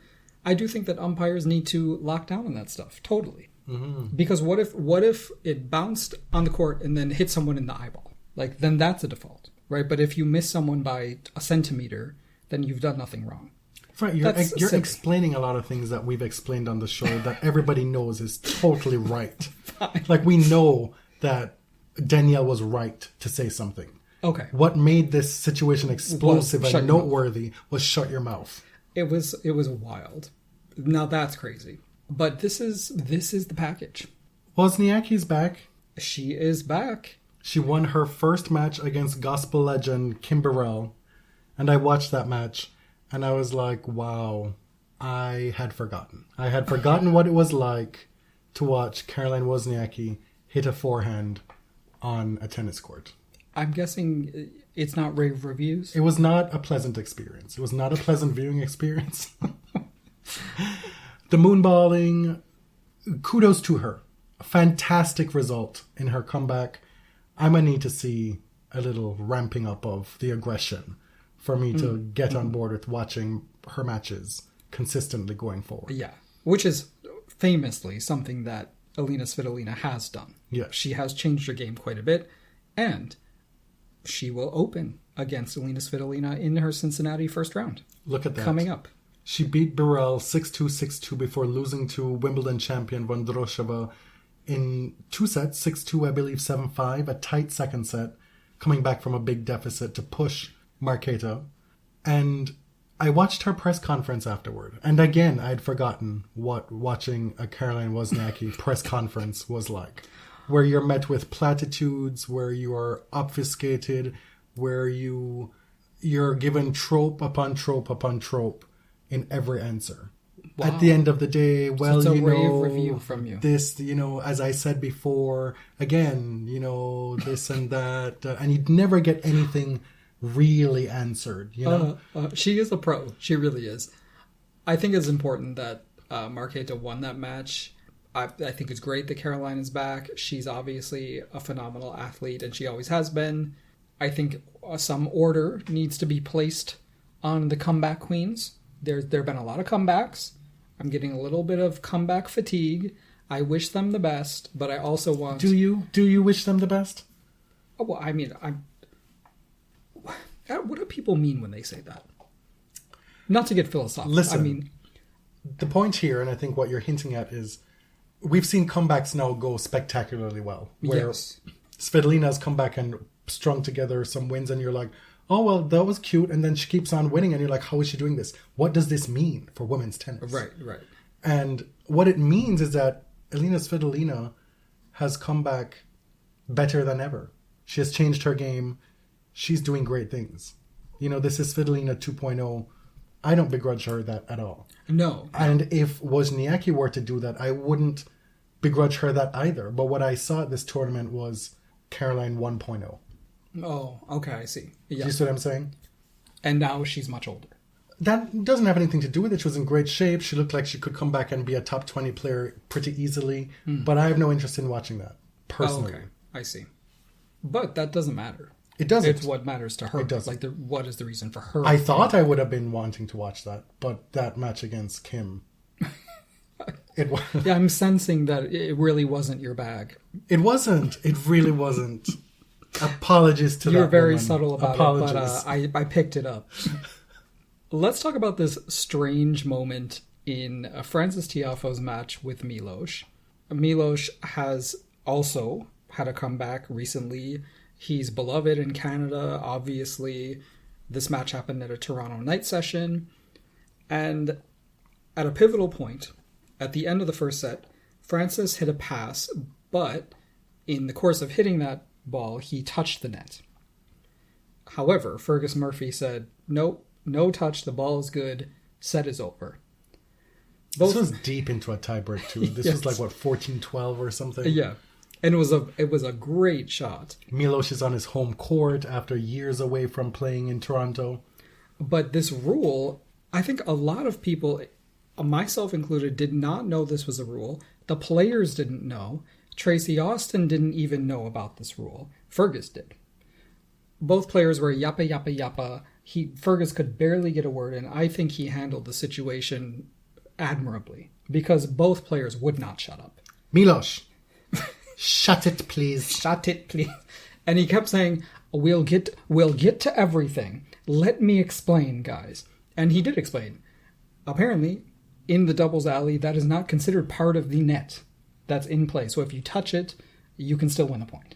S3: I do think that umpires need to lock down on that stuff. Totally. Mm-hmm. Because what if it bounced on the court and then hit someone in the eyeball? Like, then that's a default, right? But if you miss someone by a centimeter, then you've done nothing wrong.
S2: Right, you're explaining a lot of things that we've explained on the show that everybody knows is totally right. Like, we know that Danielle was right to say something.
S3: Okay.
S2: What made this situation explosive and noteworthy was shut your mouth.
S3: It was wild. Now that's crazy. But this is the package.
S2: Wozniacki's back.
S3: She is back.
S2: She won her first match against gospel legend Kim Burrell. And I watched that match. And I was like, wow, I had forgotten. I had forgotten what it was like to watch Caroline Wozniacki hit a forehand on a tennis court.
S3: I'm guessing it's not rave reviews?
S2: It was not a pleasant experience. It was not a pleasant viewing experience. The moonballing, kudos to her. A fantastic result in her comeback. I'm going to need to see a little ramping up of the aggression for me to get on board with watching her matches consistently going forward.
S3: Yeah, which is famously something that Alina Svitolina has done.
S2: Yeah.
S3: She has changed her game quite a bit, and she will open against Alina Svitolina in her Cincinnati first round.
S2: Look at that.
S3: Coming up.
S2: She beat Burrell 6-2, 6-2 before losing to Wimbledon champion Vondroshova in 2 sets, 6-2, I believe, 7-5, a tight second set, coming back from a big deficit to push Marketa. And I watched her press conference afterward. And again, I'd forgotten what watching a Caroline Wozniacki press conference was like. Where you're met with platitudes, where you are obfuscated, where you're given trope upon trope upon trope in every answer. at the end of the day, well,
S3: so it's a
S2: you
S3: rave
S2: know,
S3: review from you.
S2: This, you know, as I said before, again, you know, this and that, and you'd never get anything really answered, you know.
S3: She is a pro. She really is. I think it's important that Marketa won that match. I think it's great that Caroline is back. She's obviously a phenomenal athlete, and she always has been. I think some order needs to be placed on the comeback queens. There have been a lot of comebacks. I'm getting a little bit of comeback fatigue. I wish them the best, but I also want...
S2: Do you wish them the best?
S3: Oh, well, I mean, what do people mean when they say that? Not to get philosophical.
S2: Listen,
S3: I mean,
S2: the point here, and I think what you're hinting at is, we've seen comebacks now go spectacularly well. Where
S3: yes.
S2: Svitolina's come back and strung together some wins, and you're like, oh, well, that was cute. And then she keeps on winning, and you're like, how is she doing this? What does this mean for women's tennis?
S3: Right.
S2: And what it means is that Elina Svitolina has come back better than ever. She has changed her game. She's doing great things. You know, this is Svitolina 2.0. I don't begrudge her that at all.
S3: No.
S2: And if Wozniacki were to do that, I wouldn't begrudge her that either. But what I saw at this tournament was Caroline 1.0.
S3: Oh, okay, I see. Yeah.
S2: Do you see what I'm saying?
S3: And now she's much older.
S2: That doesn't have anything to do with it. She was in great shape. She looked like she could come back and be a top 20 player pretty easily. But I have no interest in watching that, personally.
S3: Oh, okay, I see. But that doesn't matter.
S2: It doesn't.
S3: It's what matters to her.
S2: It doesn't.
S3: Like, what is the reason for her?
S2: I thought I would have been wanting to watch that, but that match against Kim... It was.
S3: Yeah, I'm sensing that it really wasn't your bag.
S2: It wasn't. It really wasn't. Apologies to
S3: You
S2: that
S3: were very
S2: woman.
S3: subtle about
S2: Apologies.
S3: it, but I picked it up. Let's talk about this strange moment in Frances Tiafoe's match with Milos. Milos has also had a comeback recently. He's beloved in Canada, obviously. This match happened at a Toronto night session. And at a pivotal point, at the end of the first set, Frances hit a pass, but in the course of hitting that ball, he touched the net. However, Fergus Murphy said, nope, no touch, the ball is good, set is over.
S2: This was deep into a tiebreak too. This
S3: Yes.
S2: was like, what, 14-12 or something?
S3: Yeah. And it was a great shot.
S2: Milos is on his home court after years away from playing in Toronto.
S3: But this rule, I think a lot of people, myself included, did not know this was a rule. The players didn't know. Tracy Austin didn't even know about this rule. Fergus did. Both players were yappa, yappa, yappa. Fergus could barely get a word in. I think he handled the situation admirably because both players would not shut up.
S2: Milos, shut it, please.
S3: Shut it, please. And he kept saying, we'll get to everything. Let me explain, guys. And he did explain. Apparently, in the doubles alley, that is not considered part of the net that's in play. So if you touch it, you can still win a point.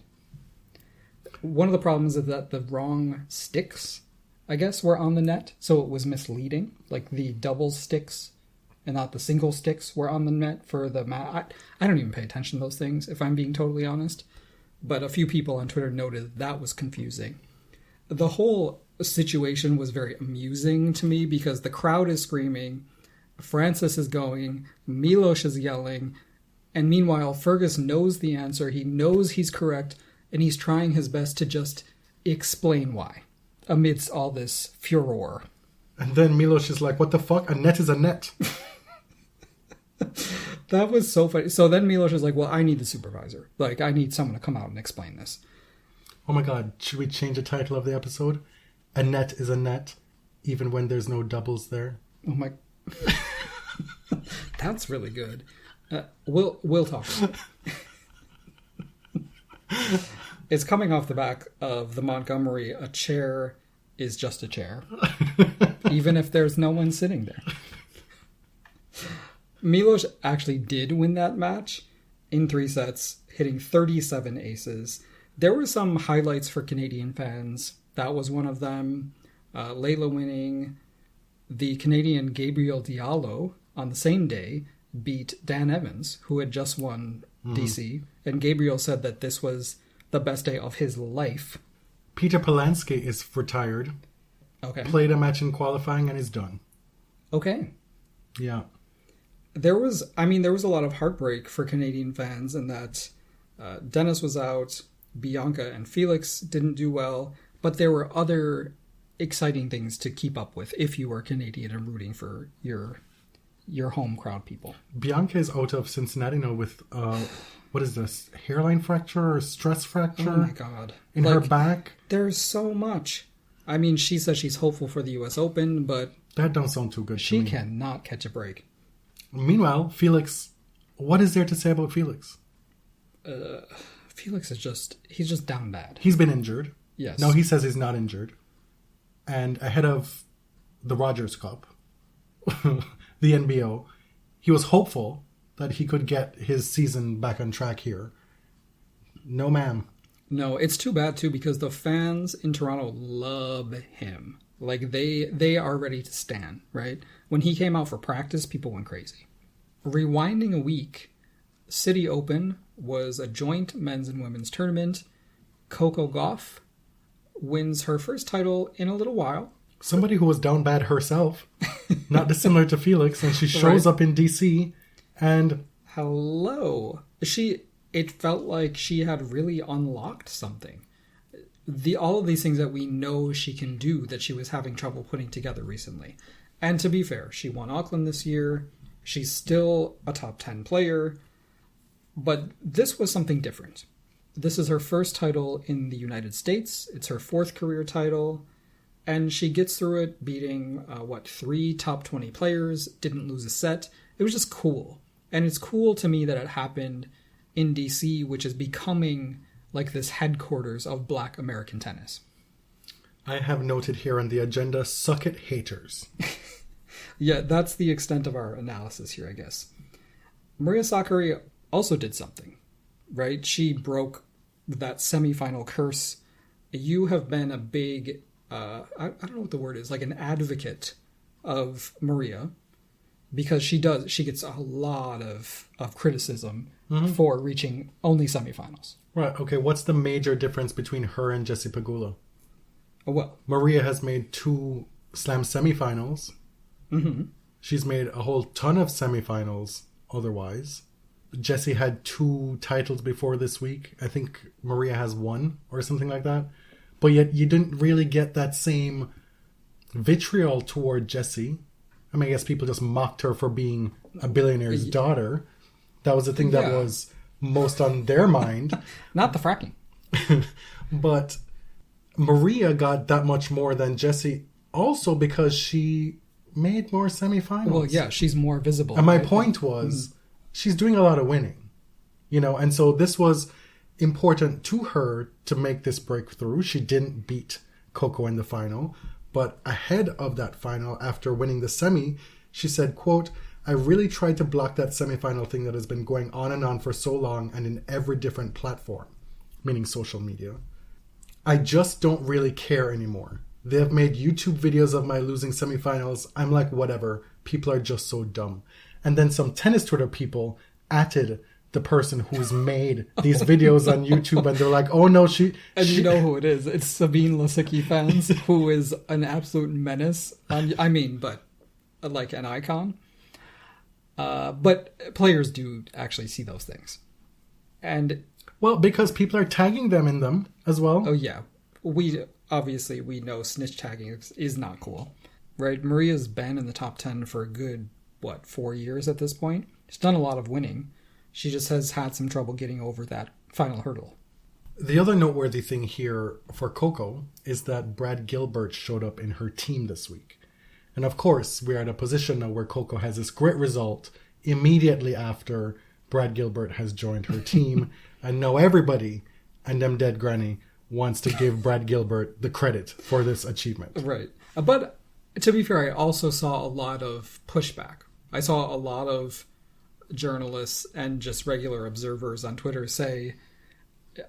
S3: One of the problems is that the wrong sticks, I guess, were on the net. So it was misleading. Like the double sticks and not the single sticks were on the net for the match. I don't even pay attention to those things, if I'm being totally honest. But a few people on Twitter noted that was confusing. The whole situation was very amusing to me because the crowd is screaming, Frances is going, Milos is yelling, and meanwhile Fergus knows the answer, he knows he's correct, and he's trying his best to just explain why, amidst all this furor.
S2: And then Milos is like, what the fuck? A net is a net.
S3: That was so funny. So then Milos is like, well, I need the supervisor. Like, I need someone to come out and explain this.
S2: Oh my god, should we change the title of the episode? A net is a net, even when there's no doubles there.
S3: Oh my... That's really good. We'll talk about it. It's coming off the back of the Montgomery, a chair is just a chair. Even if there's no one sitting there. Milos actually did win that match in 3 sets, hitting 37 aces. There were some highlights for Canadian fans. That was one of them. Layla winning. The Canadian Gabriel Diallo on the same day beat Dan Evans, who had just won DC. And Gabriel said that this was the best day of his life.
S2: Peter Polansky is retired.
S3: Okay.
S2: Played a match in qualifying and is done.
S3: Okay.
S2: Yeah.
S3: there was a lot of heartbreak for Canadian fans in that Dennis was out, Bianca and Felix didn't do well, but there were other exciting things to keep up with if you were Canadian and rooting for your home crowd people.
S2: Bianca is out of Cincinnati now with, what is this, hairline fracture or stress fracture?
S3: Oh my God.
S2: In her back?
S3: There's so much. I mean, she says she's hopeful for the US Open, but...
S2: That don't sound too good to me.
S3: She cannot catch a break.
S2: Meanwhile, Felix, what is there to say about Felix?
S3: Felix he's just down bad.
S2: He's been injured.
S3: Yes.
S2: No, he says he's not injured. And ahead of the Rogers Cup, the NBO, he was hopeful that he could get his season back on track here. No, ma'am.
S3: No, it's too bad, too, because the fans in Toronto love him. Like, they are ready to stand, right? When he came out for practice, people went crazy. Rewinding a week, City Open was a joint men's and women's tournament. Coco Gauff wins her first title in a little while.
S2: Somebody who was down bad herself, not dissimilar to Felix, and she shows up in DC, and...
S3: Hello. It felt like she had really unlocked something. All of these things that we know she can do that she was having trouble putting together recently. And to be fair, she won Auckland this year. She's still a top 10 player. But this was something different. This is her first title in the United States. It's her fourth career title. And she gets through it beating, 3 top 20 players, didn't lose a set. It was just cool. And it's cool to me that it happened in DC, which is becoming like this headquarters of Black American tennis.
S2: I have noted here on the agenda, suck it haters.
S3: Yeah, that's the extent of our analysis here, I guess. Maria Sakkari also did something, right? She broke that semifinal curse. You have been a big, I don't know what the word is, like an advocate of Maria, because she gets a lot of criticism for reaching only semifinals.
S2: Right, okay, what's the major difference between her and Jessie Pegula?
S3: Well,
S2: Maria has made 2 slam semifinals.
S3: Mm-hmm.
S2: She's made a whole ton of semifinals otherwise. Jessie had 2 titles before this week. I think Maria has 1 or something like that. But yet you didn't really get that same vitriol toward Jessie. I mean, I guess people just mocked her for being a billionaire's daughter. That was the thing that was most on their mind.
S3: Not the fracking.
S2: But Maria got that much more than Jessie also because she made more semifinals.
S3: Well, yeah, she's more visible.
S2: And my point was, she's doing a lot of winning. And so this was important to her to make this breakthrough. She didn't beat Coco in the final. But ahead of that final, after winning the semi, she said, quote, "I really tried to block that semifinal thing that has been going on and on for so long and in every different platform," meaning social media. "I just don't really care anymore. They have made YouTube videos of my losing semifinals. I'm like, whatever. People are just so dumb." And then some tennis Twitter people atted the person who's made these videos on YouTube, and they're like, "Oh no, she."
S3: You know who it is? It's Sabine Lisicki fans, who is an absolute menace. But like an icon. But players do actually see those things, and
S2: because people are tagging them in them as well.
S3: Oh yeah, we know snitch tagging is not cool, right? Maria's been in the top 10 for a good 4 years at this point. She's done a lot of winning. She just has had some trouble getting over that final hurdle.
S2: The other noteworthy thing here for Coco is that Brad Gilbert showed up in her team this week. And of course, we're at a position now where Coco has this great result immediately after Brad Gilbert has joined her team. And now everybody and them dead granny wants to give Brad Gilbert the credit for this achievement.
S3: Right. But to be fair, I also saw a lot of pushback. I saw a lot of journalists and just regular observers on Twitter say,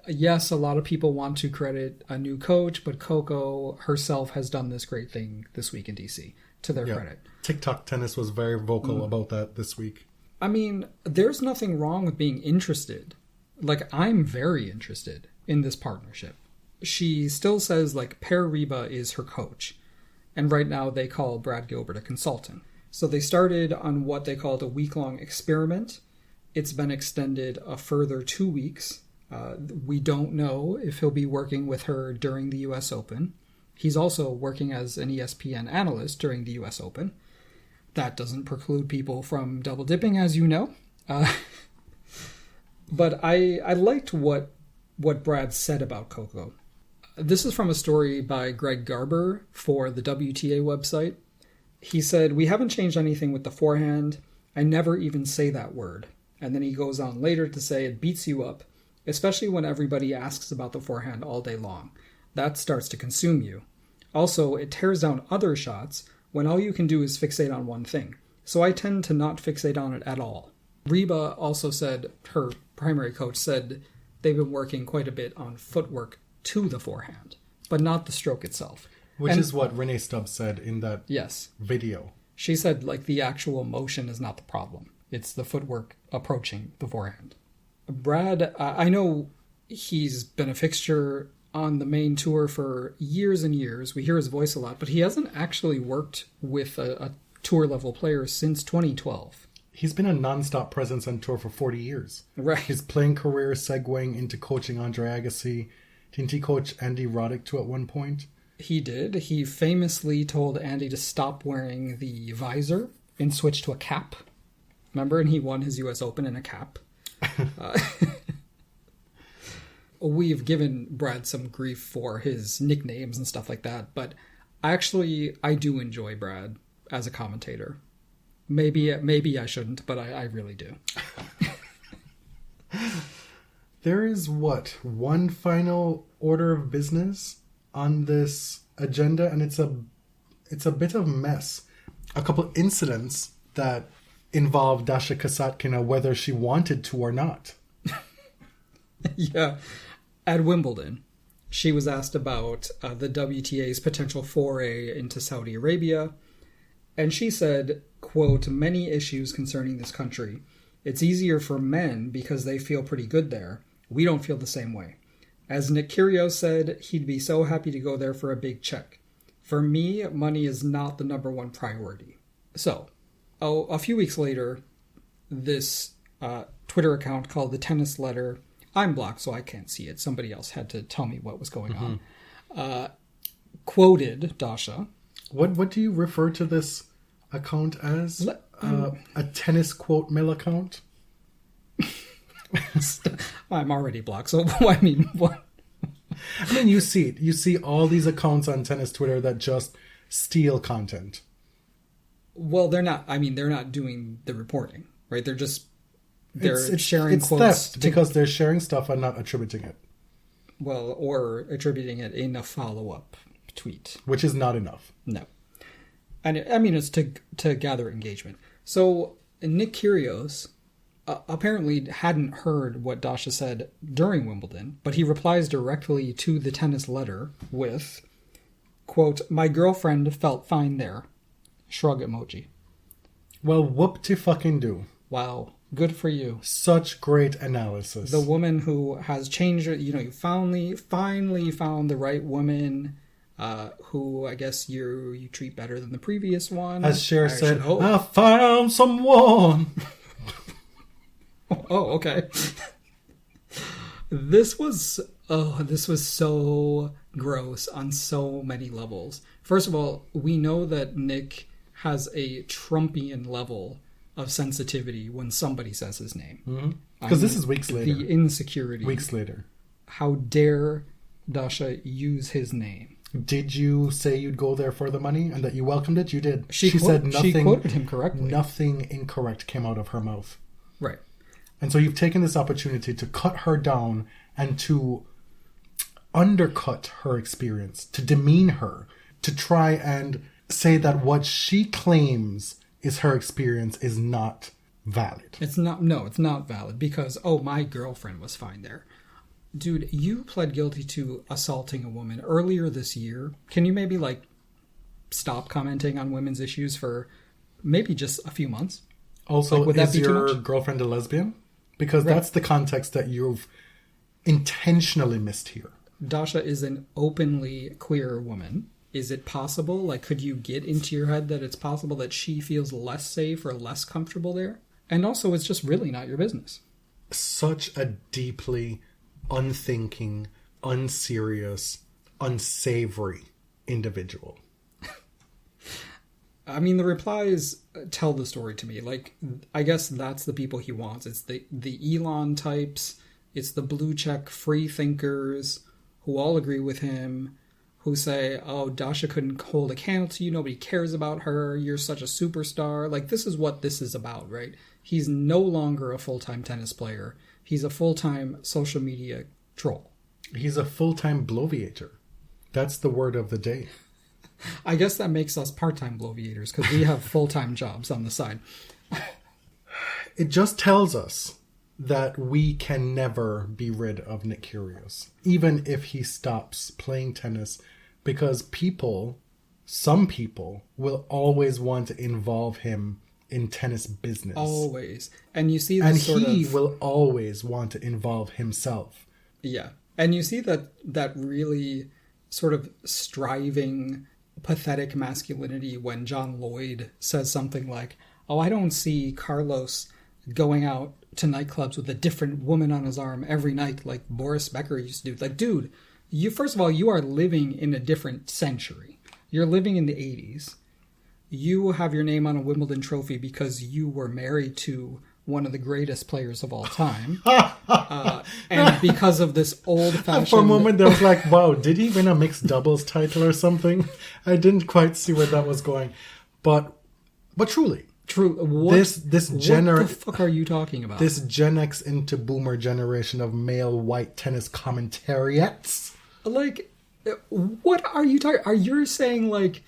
S3: yes, a lot of people want to credit a new coach, but Coco herself has done this great thing this week in DC, to their credit.
S2: TikTok tennis was very vocal about that this week.
S3: I mean, there's nothing wrong with being interested. Like, I'm very interested in this partnership. She still says, Per Riba is her coach. And right now they call Brad Gilbert a consultant. So they started on what they called a week-long experiment. It's been extended a further 2 weeks. We don't know if he'll be working with her during the U.S. Open. He's also working as an ESPN analyst during the U.S. Open. That doesn't preclude people from double dipping, as you know. But I liked what Brad said about Coco. This is from a story by Greg Garber for the WTA website. He said, "We haven't changed anything with the forehand. I never even say that word." And then he goes on later to say it beats you up, especially when everybody asks about the forehand all day long. That starts to consume you. Also, it tears down other shots when all you can do is fixate on one thing. So I tend to not fixate on it at all. Reba also said, her primary coach said, they've been working quite a bit on footwork to the forehand, but not the stroke itself.
S2: Which is what Renee Stubbs said in that video.
S3: She said, like, the actual motion is not the problem. It's the footwork approaching the forehand. Brad, I know he's been a fixture on the main tour for years and years. We hear his voice a lot, but he hasn't actually worked with a tour-level player since 2012.
S2: He's been a non-stop presence on tour for 40 years.
S3: Right.
S2: His playing career segueing into coaching Andre Agassi. Didn't he coach Andy Roddick too at one point?
S3: He did. He famously told Andy to stop wearing the visor and switch to a cap. Remember? And he won his U.S. Open in a cap. We've given Brad some grief for his nicknames and stuff like that, but I do enjoy Brad as a commentator. Maybe I shouldn't, but I really do.
S2: There is one final order of business on this agenda, and it's a bit of a mess. A couple incidents that involve Dasha Kasatkina, whether she wanted to or not.
S3: Yeah. At Wimbledon, she was asked about the WTA's potential foray into Saudi Arabia, and she said, quote, "Many issues concerning this country. It's easier for men because they feel pretty good there. We don't feel the same way. As Nick Kyrgios said, he'd be so happy to go there for a big check. For me, money is not the number one priority." So, a few weeks later, this Twitter account called the Tennis Letter, I'm blocked, so I can't see it. Somebody else had to tell me what was going on. Quoted Dasha.
S2: What do you refer to this account as? A tennis quote mill account?
S3: I'm already blocked, so I mean, what?
S2: I mean, you see it. You see all these accounts on tennis Twitter that just steal content.
S3: Well, they're not doing the reporting, right? They're sharing
S2: it's
S3: quotes.
S2: Theft because they're sharing stuff and not attributing it.
S3: Well, or attributing it in a follow-up tweet.
S2: Which is not enough.
S3: No. And it's to gather engagement. So Nick Kyrgios apparently hadn't heard what Dasha said during Wimbledon, but he replies directly to the Tennis Letter with, quote, "My girlfriend felt fine there." Shrug emoji.
S2: Well, whoop-de-fucking-do.
S3: Wow. Good for you.
S2: Such great analysis.
S3: The woman who has changed, you finally found the right woman, who I guess you treat better than the previous one.
S2: As Cher said, I found someone.
S3: Oh, okay. This was so gross on so many levels. First of all, we know that Nick has a Trumpian level of sensitivity when somebody says his name.
S2: Because this is weeks later.
S3: The insecurity.
S2: Weeks later.
S3: How dare Dasha use his name?
S2: Did you say you'd go there for the money and that you welcomed it? You did.
S3: She said nothing. She quoted him correctly.
S2: Nothing incorrect came out of her mouth.
S3: Right.
S2: And so you've taken this opportunity to cut her down and to undercut her experience, to demean her, to try and say that what she claims is her experience is not valid.
S3: It's not valid because, my girlfriend was fine there. Dude, you pled guilty to assaulting a woman earlier this year. Can you maybe, stop commenting on women's issues for maybe just a few months?
S2: Also, is your girlfriend a lesbian? Because that's the context that you've intentionally missed here.
S3: Dasha is an openly queer woman. Is it possible? Like, could you get into your head that it's possible that she feels less safe or less comfortable there? And also, it's just really not your business.
S2: Such a deeply unthinking, unserious, unsavory individual.
S3: I mean, the replies tell the story to me. Like, I guess that's the people he wants. It's the Elon types. It's the blue check free thinkers who all agree with him, who say, oh, Dasha couldn't hold a candle to you. Nobody cares about her. You're such a superstar. Like, this is what this is about, right? He's no longer a full-time tennis player. He's a full-time social media troll.
S2: He's a full-time bloviator. That's the word of the day.
S3: I guess that makes us part-time bloviators because we have full-time jobs on the side.
S2: It just tells us that we can never be rid of Nick Kyrgios, even if he stops playing tennis, because some people will always want to involve him in tennis business.
S3: Always. And you see
S2: and he will always want to involve himself.
S3: Yeah. And you see that really sort of striving, pathetic masculinity when John Lloyd says something like, oh, I don't see Carlos going out to nightclubs with a different woman on his arm every night like Boris Becker used to do. Like, dude, you first of all, you are living in a different century. You're living in the 80s. You have your name on a Wimbledon trophy because you were married to one of the greatest players of all time. And because of this old-fashioned...
S2: For a moment, I was like, wow, did he win a mixed doubles title or something? I didn't quite see where that was going. But truly...
S3: What the fuck are you talking about?
S2: This Gen X into boomer generation of male white tennis commentariats.
S3: Like, what are you talking... Are you saying, like,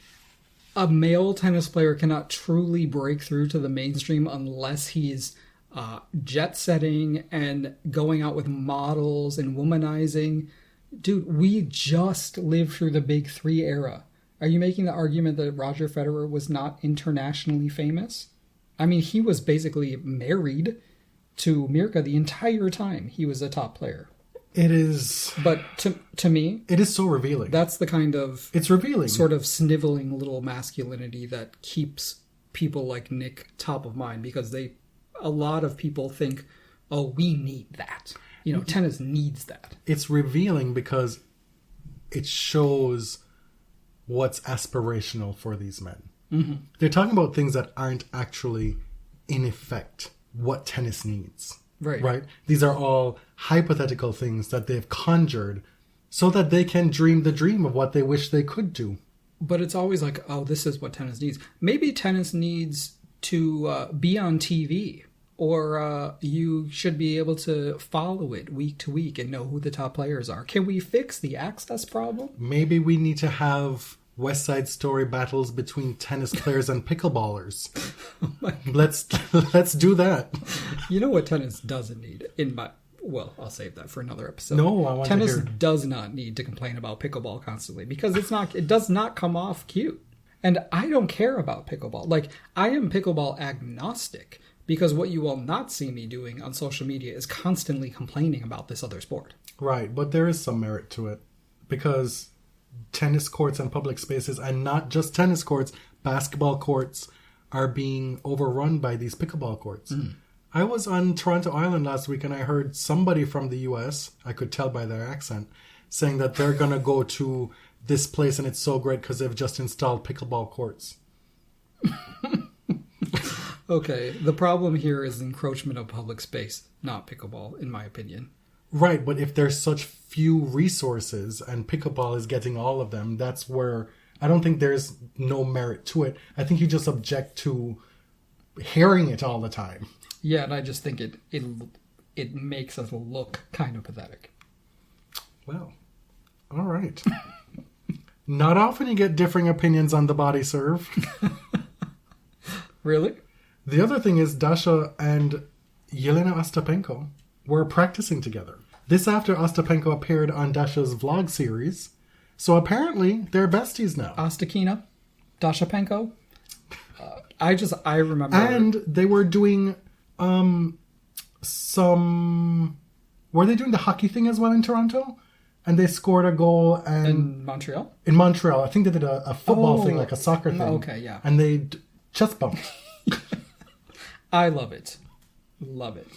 S3: a male tennis player cannot truly break through to the mainstream unless he's jet-setting and going out with models and womanizing? Dude, we just lived through the Big Three era. Are you making the argument that Roger Federer was not internationally famous? I mean, he was basically married to Mirka the entire time he was a top player.
S2: It is...
S3: But to me...
S2: It is so revealing.
S3: That's the kind of...
S2: It's revealing.
S3: Sort of sniveling little masculinity that keeps people like Nick top of mind, because a lot of people think, oh, we need that. You know, tennis needs that. It's
S2: revealing because it shows what's aspirational for these men. Mm-hmm. They're talking about things that aren't actually, in effect, what tennis needs. Right? These are all hypothetical things that they've conjured so that they can dream the dream of what they wish they could do.
S3: But it's always like, oh, this is what tennis needs. Maybe tennis needs to be on TV, or you should be able to follow it week to week and know who the top players are. Can we fix the access problem?
S2: Maybe we need to have West Side Story battles between tennis players and pickleballers. Let's do that.
S3: You know what tennis doesn't need? Well, I'll save that for another episode.
S2: No, I want
S3: tennis
S2: to hear.
S3: Does not need to complain about pickleball constantly, because it does not come off cute. And I don't care about pickleball. Like, I am pickleball agnostic, because what you will not see me doing on social media is constantly complaining about this other sport.
S2: Right, but there is some merit to it, because tennis courts and public spaces, and not just tennis courts, basketball courts are being overrun by these pickleball courts. I was on Toronto Island last week and I heard somebody from the US, I could tell by their accent, saying that they're going to go to this place and it's so great because they've just installed pickleball courts.
S3: Okay, the problem here is encroachment of public space, not pickleball, in my opinion.
S2: Right, but if there's such few resources and pickleball is getting all of them, that's where I don't think there's no merit to it. I think you just object to hearing it all the time.
S3: Yeah, and I just think it makes us look kind of pathetic.
S2: Well, all right. Not often you get differing opinions on the body serve.
S3: Really?
S2: The other thing is Dasha and Yelena Ostapenko were practicing together. This after Ostapenko appeared on Dasha's vlog series. So apparently they're besties now.
S3: Ostakina, Dashapenko. I remember.
S2: And they were doing were they doing the hockey thing as well in Toronto? and they scored a goal and
S3: In Montreal?
S2: in Montreal. I think they did a football thing, like a soccer thing.
S3: Okay, yeah.
S2: And they chest bumped.
S3: I love it. Love it.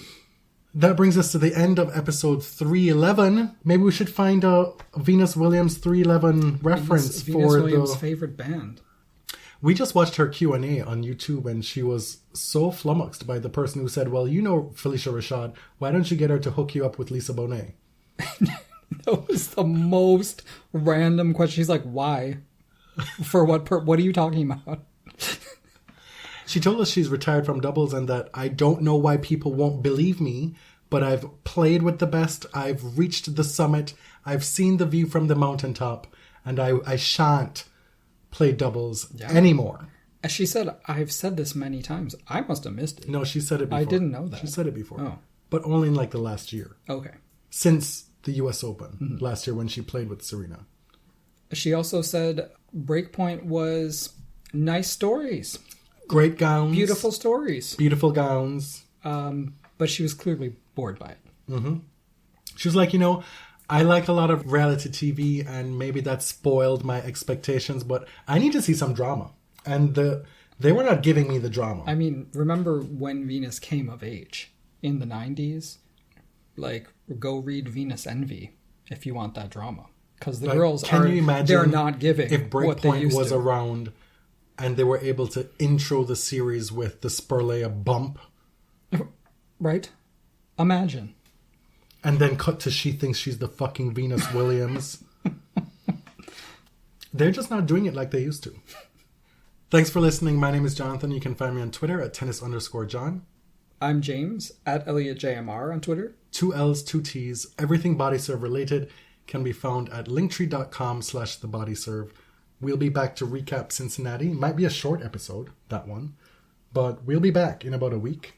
S2: That brings us to the end of episode 311. Maybe we should find a Venus Williams 311 reference
S3: Venus
S2: for
S3: Williams'
S2: the...
S3: favorite band.
S2: We just watched her Q&A on YouTube and she was so flummoxed by the person who said, well, you know Felicia Rashad, why don't you get her to hook you up with Lisa Bonet?
S3: That was the most random question. She's like, why? For what what are you talking about?
S2: She told us she's retired from doubles and that I don't know why people won't believe me, but I've played with the best, I've reached the summit, I've seen the view from the mountaintop, and I shan't play doubles anymore.
S3: As she said, I've said this many times. I must have missed it.
S2: No, she said it before.
S3: I didn't know that.
S2: She said it before.
S3: Oh.
S2: But only in like the last year.
S3: Okay.
S2: Since the US Open last year when she played with Serena.
S3: She also said Breakpoint was nice stories.
S2: Great gowns.
S3: Beautiful stories.
S2: Beautiful gowns.
S3: But she was clearly bored by it.
S2: She was like, you know, I like a lot of reality TV and maybe that spoiled my expectations, but I need to see some drama. And they were not giving me the drama.
S3: I mean, remember when Venus came of age in the 90s? Like, go read Venus Envy if you want that drama. Because the
S2: Like,
S3: girls
S2: can you imagine
S3: they're not giving
S2: if
S3: what they
S2: Breakpoint
S3: used
S2: was
S3: to.
S2: around and they were able to intro the series with the Spurleya bump
S3: Right? Imagine.
S2: and then cut to she thinks she's the fucking Venus Williams. They're just not doing it like they used to. Thanks for listening. My name is Jonathan. You can find me on Twitter at tennis_John.
S3: I'm James at ElliotJMR on Twitter.
S2: 2 L's, 2 T's. Everything BodyServe related can be found at linktree.com/thebodyserve. We'll be back to recap Cincinnati. Might be a short episode, that one. But we'll be back in about a week.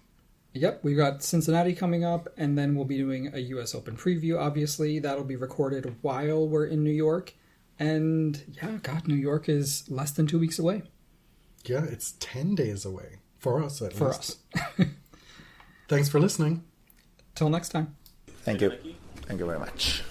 S3: Yep, we've got Cincinnati coming up, and then we'll be doing a US Open preview, obviously. That'll be recorded while we're in New York. And yeah, God, New York is less than 2 weeks away.
S2: Yeah, it's 10 days away. For us, at
S3: For
S2: least.
S3: us.
S2: Thanks for listening.
S3: Till next time.
S4: Thank you. Thank you very much.